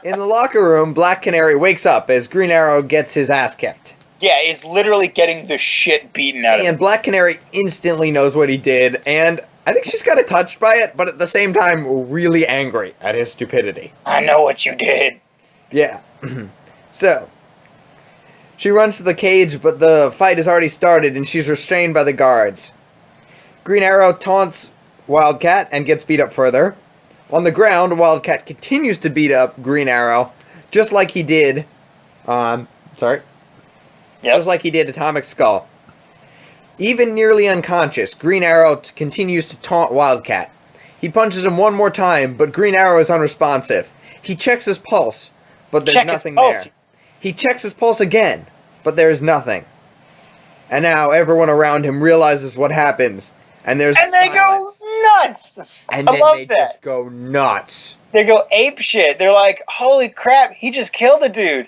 In the locker room, Black Canary wakes up as Green Arrow gets his ass kicked. Yeah, he's literally getting the shit beaten out of him. And Black Canary instantly knows what he did, and I think she's kind of touched by it, but at the same time, really angry at his stupidity. I know what you did. Yeah. So, she runs to the cage, but the fight has already started, and she's restrained by the guards. Green Arrow taunts Wildcat and gets beat up further. On the ground, Wildcat continues to beat up Green Arrow, just like he did, Yes. just like he did Atomic Skull. Even nearly unconscious, Green Arrow continues to taunt Wildcat. He punches him one more time, but Green Arrow is unresponsive. He checks his pulse, but there's Check his nothing pulse. there. He checks his pulse again, but there's nothing. And now everyone around him realizes what happens, and there's And they go silence. nuts. And I then love they that. just go nuts. They go ape shit. They're like, holy crap, he just killed a dude.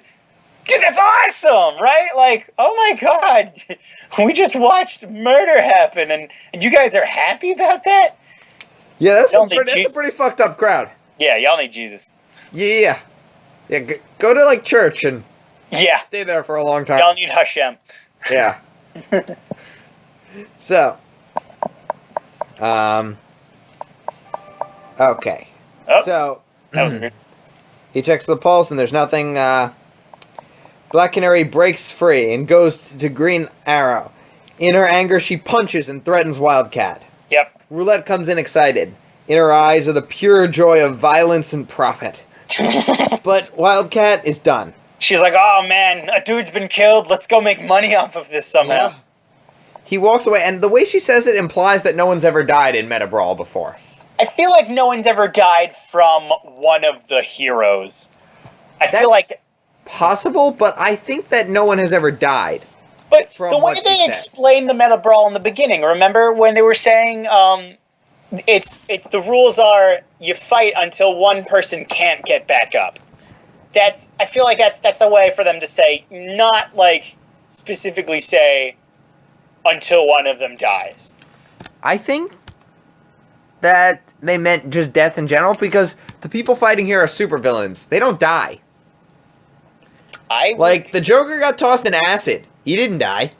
Dude, that's awesome, right? Like, oh my god. We just watched murder happen, and you guys are happy about that? Yeah, that's Don't a think pretty Jesus- fucked up crowd. Yeah, y'all need Jesus. Yeah. Yeah, go to, like, church and Yeah, stay there for a long time. y'all need Hashem. Yeah. So. Okay. Oh, So. that was weird. He checks the pulse and there's nothing. Black Canary breaks free and goes to Green Arrow. In her anger, she punches and threatens Wildcat. Yep. Roulette comes in excited. In her eyes are the pure joy of violence and profit. But Wildcat is done. She's like, oh man, a dude's been killed. Let's go make money off of this somehow. He walks away, and the way she says it implies that no one's ever died in Meta Brawl before. I feel like no one's ever died from one of the heroes. I That's feel like, possible, but I think that no one has ever died. but from the way what she they says. explained the Meta Brawl in the beginning, remember when they were saying, it's the rules are you fight until one person can't get back up. I feel like that's a way for them to say, not like specifically say until one of them dies. I think that they meant just death in general, because the people fighting here are supervillains. They don't die. Like, the Joker got tossed in acid. He didn't die.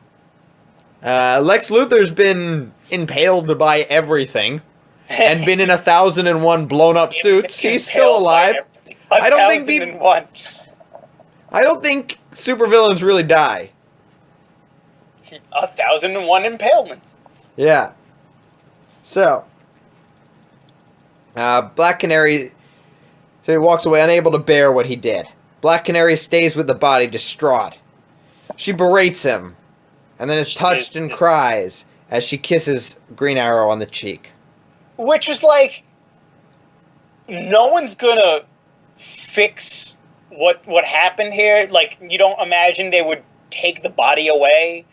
Lex Luthor's been impaled by everything and been in 1,001 blown up suits. He's still alive. I don't think 1001. I don't think supervillains really die. 1,001 impalements. Yeah. So, Black Canary, so he walks away unable to bear what he did. Black Canary stays with the body, distraught. She berates him, and then is She touched is and dis- cries as she kisses Green Arrow on the cheek. Which was like, no one's gonna fix what happened here. Like, you don't imagine they would take the body away.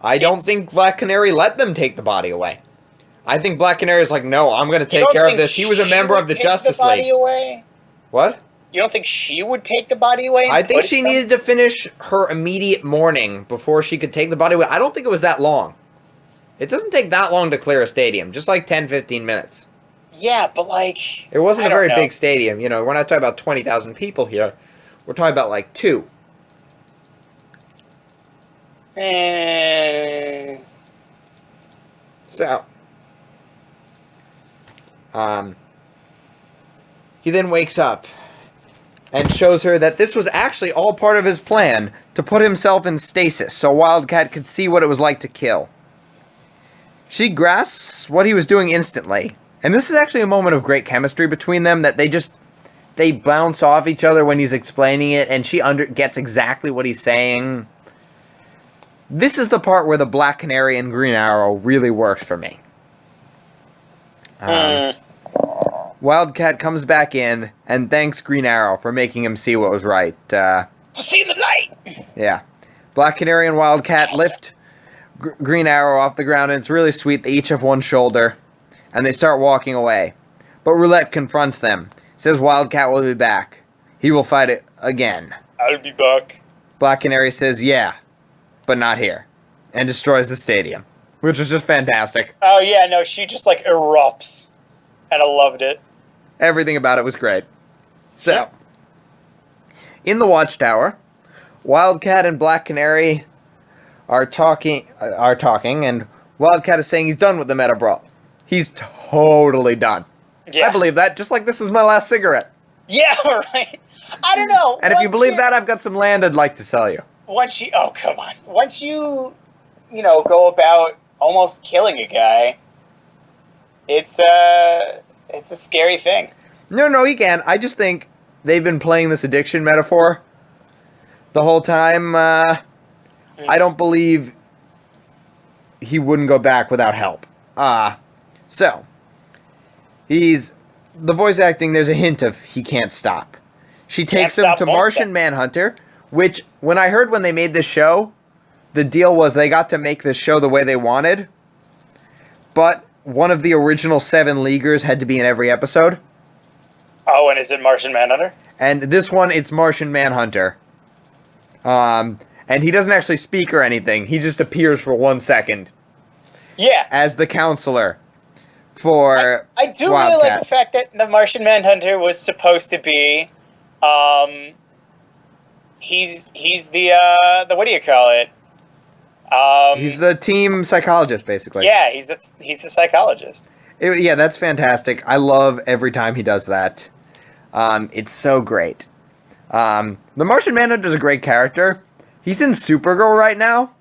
I don't It's- think Black Canary let them take the body away. I think Black Canary is like, no, I'm going to You take don't care of think this. He was a she member would of the take Justice the body League. away? What? You don't think she would take the body away? and I think put she it some- needed to finish her immediate mourning before she could take the body away. I don't think it was that long. It doesn't take that long to clear a stadium, just like 10, 15 minutes. Yeah, but like, It wasn't I a very don't know. big stadium. You know, we're not talking about 20,000 people here. We're talking about like 2. Eh, So, he then wakes up and shows her that this was actually all part of his plan to put himself in stasis so Wildcat could see what it was like to kill. She grasps what he was doing instantly, and this is actually a moment of great chemistry between them, that they bounce off each other when he's explaining it, and she gets exactly what he's saying. This is the part where the Black Canary and Green Arrow really worked for me. Wildcat comes back in and thanks Green Arrow for making him see what was right. See the light! Yeah. Black Canary and Wildcat lift Green Arrow off the ground, and it's really sweet. They each have one shoulder, and they start walking away. But Roulette confronts them. Says Wildcat will be back. He will fight it again. I'll be back. Black Canary says, yeah, but not here. And destroys the stadium. Which is just fantastic. Oh, yeah, no, she just, like, erupts. And I loved it. Everything about it was great. So, in the Watchtower, Wildcat and Black Canary are talking, and Wildcat is saying he's done with the meta brawl. He's totally done. Yeah. I believe that, just like this is my last cigarette. Yeah, right. I don't know. And if you believe that, I've got some land I'd like to sell you. Oh, come on. Once you go about almost killing a guy, it's a scary thing. No, you can. I just think they've been playing this addiction metaphor the whole time. I don't believe he wouldn't go back without help. So, the voice acting, there's a hint of he can't stop. She takes him to Martian Manhunter, which, when I heard when they made this show, the deal was they got to make this show the way they wanted, but one of the original 7 Leaguers had to be in every episode. Oh, and is it Martian Manhunter? And this one, it's Martian Manhunter. And he doesn't actually speak or anything. He just appears for 1 second. Yeah. As the counselor for I do Wildcat. really like the fact that the Martian Manhunter was supposed to be, he's the what do you call it? He's the team psychologist, basically. Yeah, he's the psychologist. Yeah, that's fantastic. I love every time he does that. It's so great. The Martian Manhunter is a great character. He's in Supergirl right now,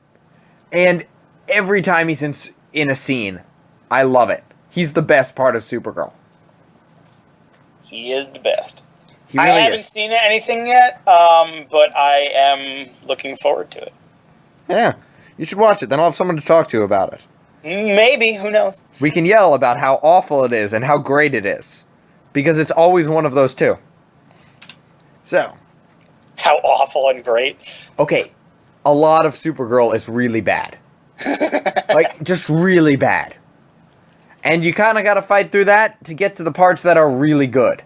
and every time he's in a scene, I love it. He's the best part of Supergirl. He is the best. He really I haven't seen anything yet, but I am looking forward to it. Yeah, you should watch it. Then I'll have someone to talk to about it. Maybe, who knows? We can yell about how awful it is and how great it is, because it's always one of those two. So, how awful and great. Okay, a lot of Supergirl is really bad. Like, just really bad. And you kind of got to fight through that to get to the parts that are really good.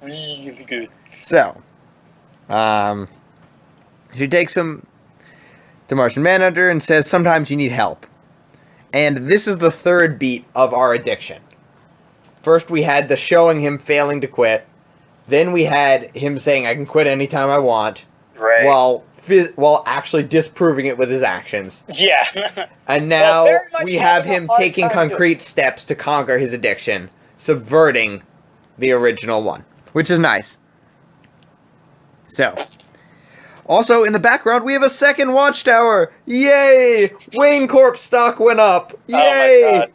Really good. So, she takes him to Martian Manhunter and says, sometimes you need help. And this is the third beat of our addiction. First we had the showing him failing to quit. Then we had him saying, I can quit anytime I want. Right. While actually disproving it with his actions. Yeah. And now we have having a him hard taking time concrete steps to conquer his addiction, subverting the original one, which is nice. So, also in the background we have a second Watchtower. Yay! Wayne Corp stock went up. Yay! Oh my God.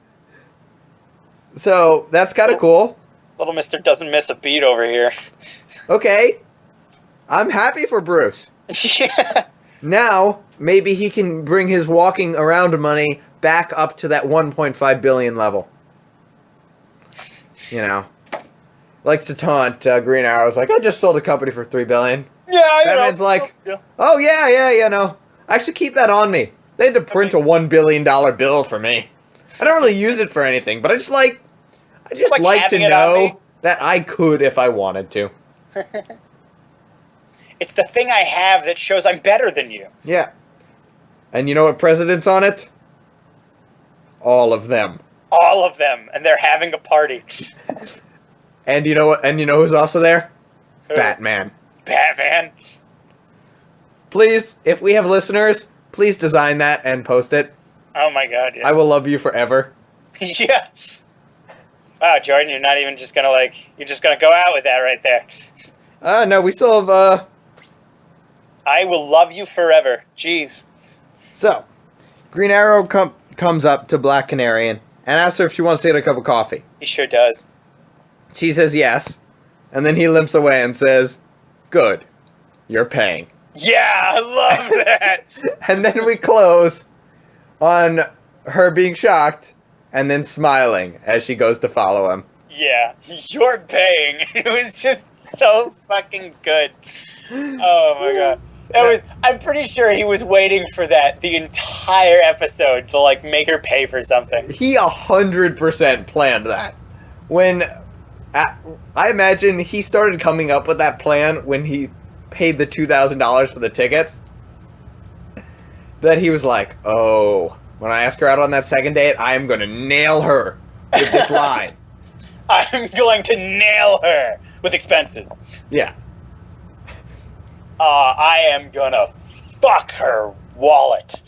So that's kind of cool. Little Mister doesn't miss a beat over here. Okay, I'm happy for Bruce. Yeah. Now, maybe he can bring his walking around money back up to that 1.5 billion level. You know. Likes to taunt Green Arrow's like, I just sold a company for $3 billion. Yeah, I know. Batman's like, Yeah. oh yeah, you know. Actually, keep that on me. They had to print a $1 billion bill for me. I don't really use it for anything, but I just like to having it on me. know that I could if I wanted to. It's the thing I have that shows I'm better than you. Yeah. And you know what president's on it? All of them. All of them, and they're having a party. And you know what? And you know who's also there? Who? Batman. Batman. Please, if we have listeners, please design that and post it. Oh my God! Yeah. I will love you forever. Yeah. Wow, Jordan, you're not even just gonna you're just gonna go out with that right there. No, we still have, I will love you forever. Jeez. So, Green Arrow comes up to Black Canary and asks her if she wants to get a cup of coffee. He sure does. She says yes, and then he limps away and says, "Good, you're paying." Yeah, I love that. And then we close on her being shocked and then smiling as she goes to follow him. Yeah, you're paying. It was just so fucking good. Oh my god. I'm pretty sure he was waiting for that the entire episode to make her pay for something. He 100% planned that. When I imagine he started coming up with that plan when he paid the $2,000 for the tickets. That he was like, oh, when I ask her out on that second date, I am going to nail her with this line. I'm going to nail her with expenses. Yeah. I am gonna fuck her wallet.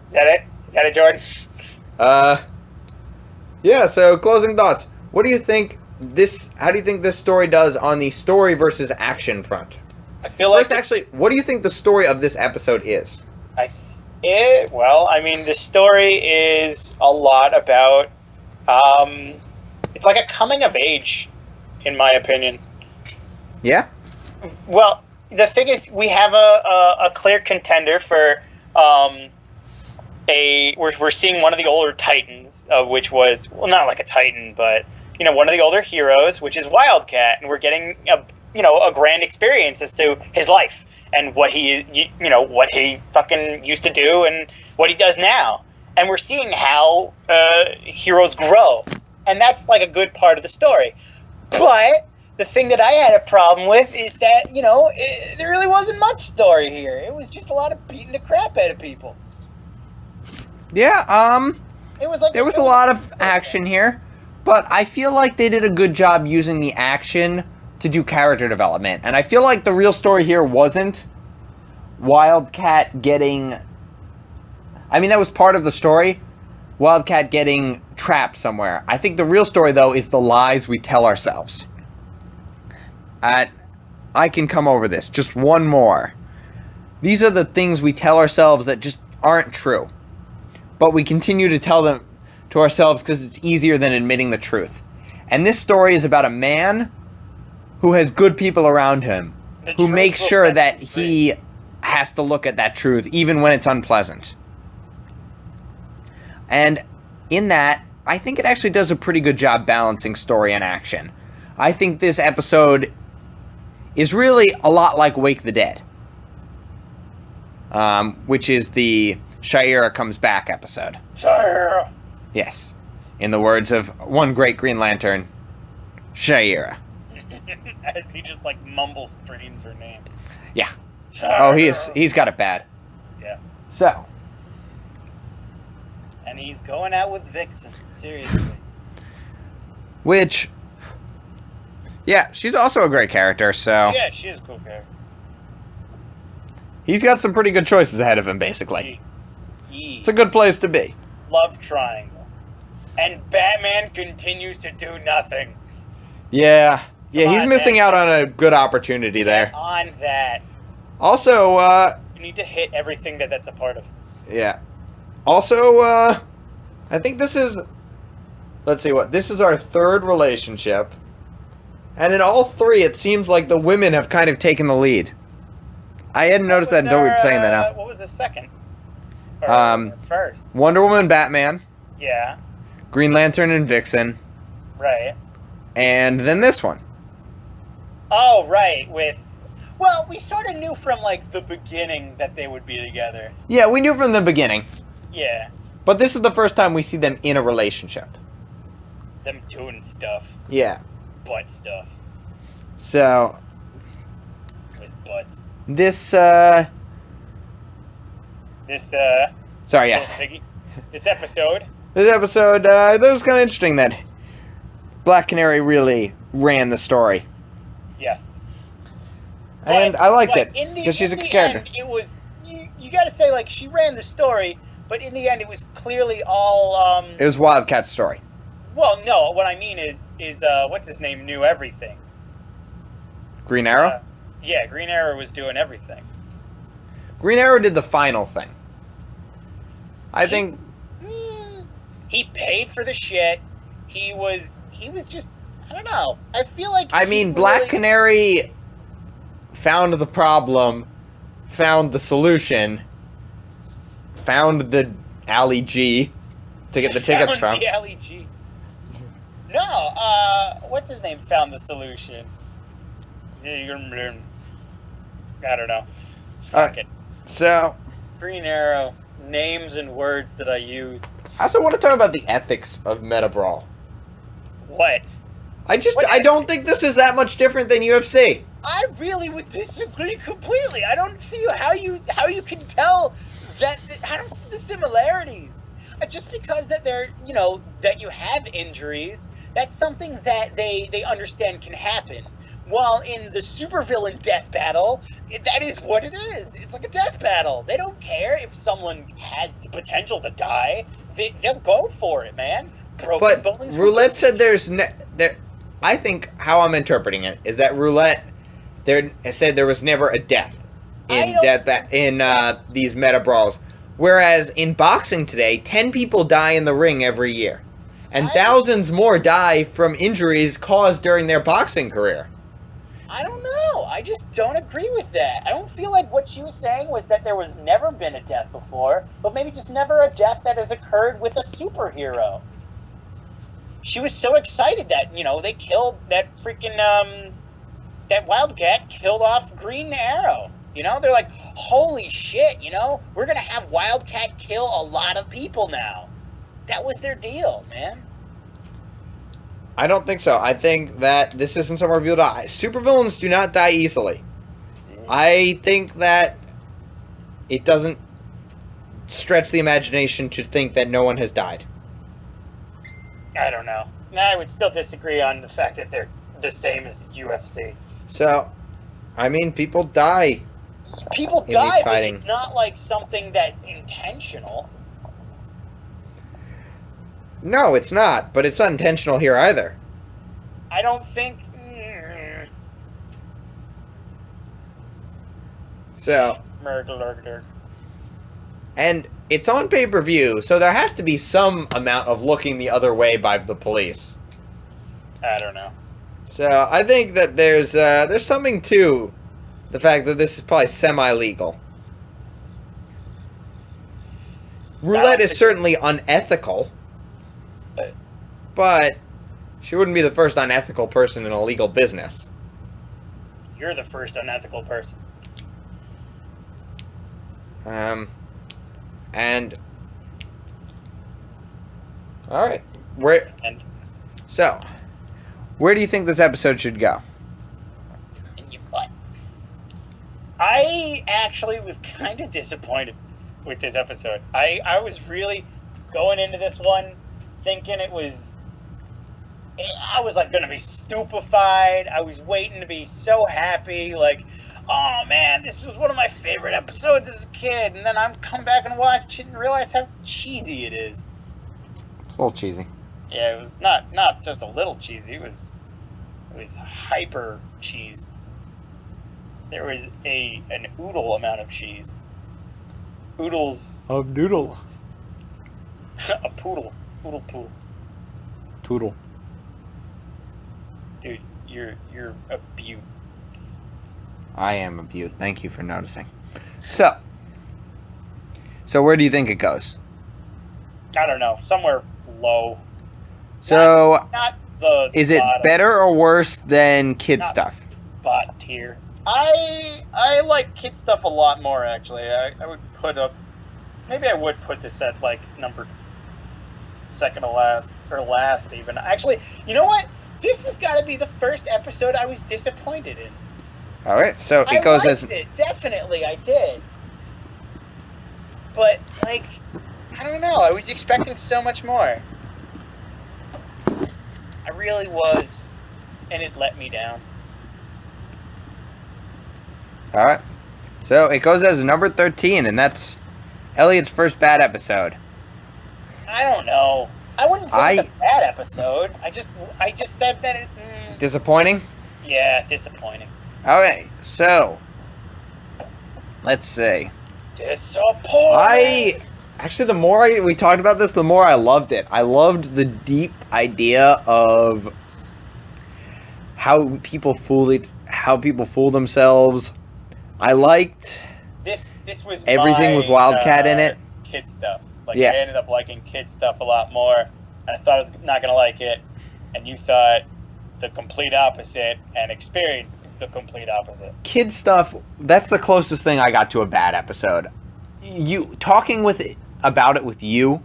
Is that it? Is that it, Jordan? Yeah, so closing thoughts. What do you think how do you think this story does on the story versus action front? I feel like... First, actually, what do you think the story of this episode is? The story is a lot about... it's like a coming of age, in my opinion. Yeah? Well, the thing is, we have a clear contender for we're seeing one of the older titans, which was, well, not like a titan, but one of the older heroes, which is Wildcat, and we're getting a grand experience as to his life and what he fucking used to do and what he does now, and we're seeing how heroes grow, and that's like a good part of the story, but. The thing that I had a problem with is that, there really wasn't much story here. It was just a lot of beating the crap out of people. Yeah, It was there was a lot of action here, but I feel like they did a good job using the action to do character development. And I feel like the real story here wasn't Wildcat getting... I mean, that was part of the story. Wildcat getting trapped somewhere. I think the real story, though, is the lies we tell ourselves. I can come over this. Just one more. These are the things we tell ourselves that just aren't true. But we continue to tell them to ourselves because it's easier than admitting the truth. And this story is about a man who has good people around him. Who makes sure that he has to look at that truth even when it's unpleasant. And in that, I think it actually does a pretty good job balancing story and action. I think this episode is really a lot like Wake the Dead, which is the Shayera Comes Back episode. Shayera! Yes. In the words of one great Green Lantern, Shayera. As he just mumble screams her name. Yeah. Shayera. Oh, he's got it bad. Yeah. So. And he's going out with Vixen, seriously. Which... Yeah, she's also a great character, so... Yeah, she is a cool character. He's got some pretty good choices ahead of him, basically. It's a good place to be. Love triangle. And Batman continues to do nothing. Yeah. Yeah, Come he's on, missing man. out on a good opportunity there. Get on that. Also, You need to hit everything that's a part of. Yeah. Also, I think this is... Let's see what... This is our third relationship. And in all three, it seems like the women have kind of taken the lead. I hadn't noticed that until we were saying that now. What was the second? Or first? Wonder Woman, Batman, Yeah. Green Lantern, and Vixen, Right. and then this one. Oh, right. Well, we sort of knew from the beginning that they would be together. Yeah, we knew from the beginning. Yeah. But this is the first time we see them in a relationship. Them doing stuff. Yeah. Butt stuff. So, With butts. this, Sorry, Sorry, little piggy. This episode. This episode, that was kind of interesting that Black Canary really ran the story. Yes. And But- I liked but it, in the- because she's a in good the character. end, it was... You gotta say, she ran the story, but in the end, it was clearly all. It was Wildcat's story. Well, no. What I mean is what's his name knew everything. Green Arrow? Yeah, Green Arrow was doing everything. Green Arrow did the final thing. I think He paid for the shit. He was just, I don't know. I feel like I mean, Black Canary found the problem, found the solution, found the Ali G to get the tickets from. Found the Ali G. No, what's his name found the solution? I don't know. Fuck it. So, Green Arrow. Names and words that I use. I also want to talk about the ethics of Meta Brawl. What? I What don't ethics? think this is that much different than UFC. I really would disagree completely. I don't see how you can tell that. I don't see the similarities. Just because that they're, that you have injuries, that's something that they understand can happen. While in the supervillain death battle, that is what it is. It's like a death battle. They don't care if someone has the potential to die. They'll go for it, man. Broken bones. Roulette said there. I think how I'm interpreting it is that Roulette said there was never a death in these Meta Brawls, whereas in boxing today, 10 people die in the ring every year, and thousands more die from injuries caused during their boxing career. I don't know. I just don't agree with that. I don't feel like what she was saying was that there was never been a death before, but maybe just never a death that has occurred with a superhero. She was so excited that, they killed that freaking, that Wildcat killed off Green Arrow. They're like, holy shit, we're going to have Wildcat kill a lot of people now. That was their deal, man. I don't think so. I think that this isn't somewhere people die. Supervillains do not die easily. I think that it doesn't stretch the imagination to think that no one has died. I don't know. I would still disagree on the fact that they're the same as UFC. So, I mean, people die. People in these die, but fighting. it's not like something that's intentional. No, it's not, but it's unintentional here either. I don't think. So, and it's on pay-per-view, so there has to be some amount of looking the other way by the police. I don't know. So, I think that there's something to the fact that this is probably semi-legal. Roulette is certainly unethical, but she wouldn't be the first unethical person in a legal business. You're the first unethical person. And all right, so where do you think this episode should go? And you what? I actually was kind of disappointed with this episode. I was really going into this one thinking I was like going to be stupefied. I was waiting to be so happy, like, oh man, this was one of my favorite episodes as a kid. And then I'm come back and watch it and realize how cheesy it is. It's a little cheesy. Yeah, it was not just a little cheesy. It was hyper cheese. There was an oodle amount of cheese. Oodles. Of doodle. A poodle. Oodle poodle. Toodle. Dude, you're a beaut. I am a beaut. Thank you for noticing. So where do you think it goes? I don't know. Somewhere low. So, Not the is it bottom, better or worse than kid Not- stuff? bot tier. I like kid stuff a lot more, actually. I would maybe I would put this at like number second to last, or last even. Actually, you know what? This has got to be the first episode I was disappointed in. All right, so I it goes liked as it. Definitely, I did. But like, I don't know. I was expecting so much more. I really was, and it let me down. all right. So it goes as number 13, and that's Elliot's first bad episode. I don't know. I wouldn't say it's a bad episode. I just said that it. Disappointing? Yeah, disappointing. Okay, so let's see. Disappointing. Actually, the more we talked about this, the more I loved it. I loved the deep idea of how people fool themselves. I liked this was everything with Wildcat in it. Kid stuff. Like Yeah. I ended up liking kid stuff a lot more. And I thought I was not gonna like it, and you thought the complete opposite, and experienced the complete opposite. Kid stuff, that's the closest thing I got to a bad episode. You talking about it with you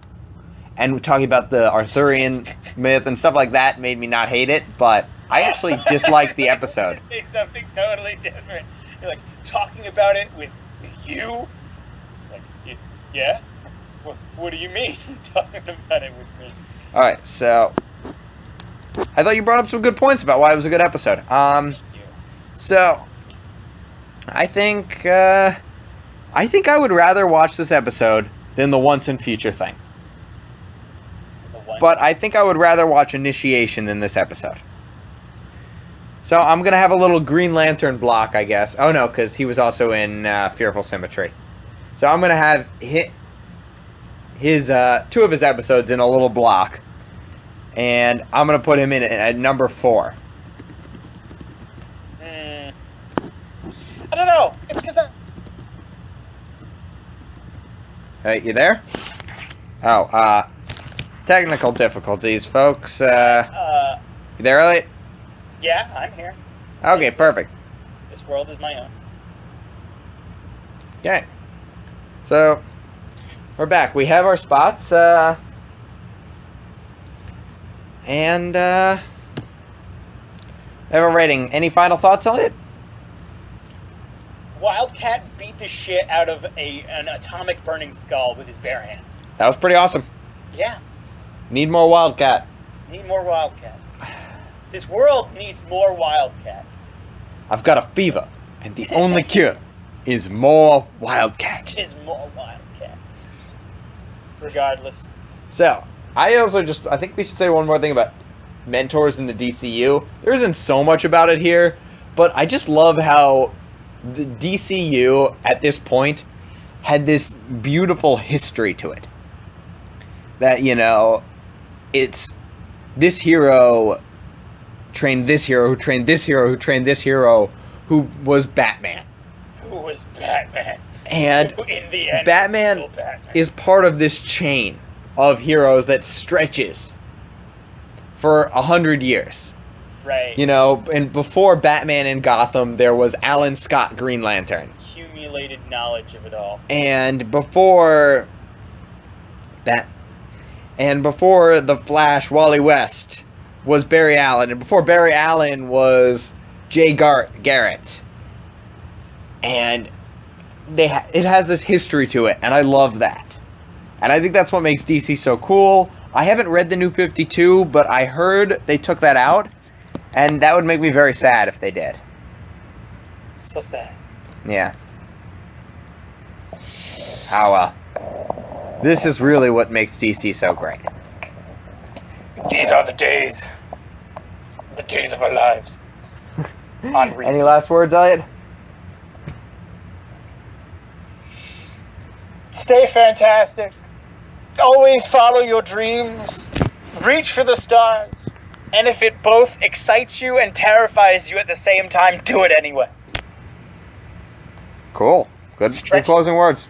and talking about the Arthurian myth and stuff like that made me not hate it, but I actually disliked the episode. Say something totally different. You're like talking about it with you. It's like, yeah. What do you mean talking about it with me? All right, so I thought you brought up some good points about why it was a good episode. So I think I would rather watch this episode than the Once and Future thing. But I think I would rather watch Initiation than this episode. So I'm going to have a little Green Lantern block, I guess. Oh, no, because he was also in Fearful Symmetry. So I'm going to have his two of his episodes in a little block. And I'm going to put him in at number 4. I don't know. It's because Hey, you there? Oh, technical difficulties, folks. You there, Elliot? yeah, I'm here. Okay, perfect. This world is my own. Okay. So, we're back. We have our spots, and, we have a rating. Any final thoughts, Elliot? Wildcat beat the shit out of an atomic burning skull with his bare hands. That was pretty awesome. Yeah, Need more Wildcat. need more Wildcat. This world needs more Wildcat. I've got a fever, and the only cure is more Wildcat. Is more Wildcat. Regardless. So, I think we should say one more thing about mentors in the DCU. There isn't so much about it here, but I just love how the DCU at this point had this beautiful history to it. That, it's this hero trained this hero, who trained this hero, who trained this hero, who was Batman. Who was Batman? And Who in the end Batman was still Batman. is part of this chain of heroes that stretches for 100 years. Right. And before Batman in Gotham, there was Alan Scott Green Lantern. Accumulated knowledge of it all. And before that, and before The Flash, Wally West was Barry Allen. And before Barry Allen was Jay Garrett. And it has this history to it, and I love that. And I think that's what makes DC so cool. I haven't read the New 52, but I heard they took that out, and that would make me very sad if they did. So sad. Yeah. Oh well. This is really what makes DC so great. These are the days. The days of our lives. Unreal. Any last words, Elliot? Stay fantastic. Always follow your dreams. Reach for the stars. And if it both excites you and terrifies you at the same time, do it anyway. Cool. Good Stretch. closing words.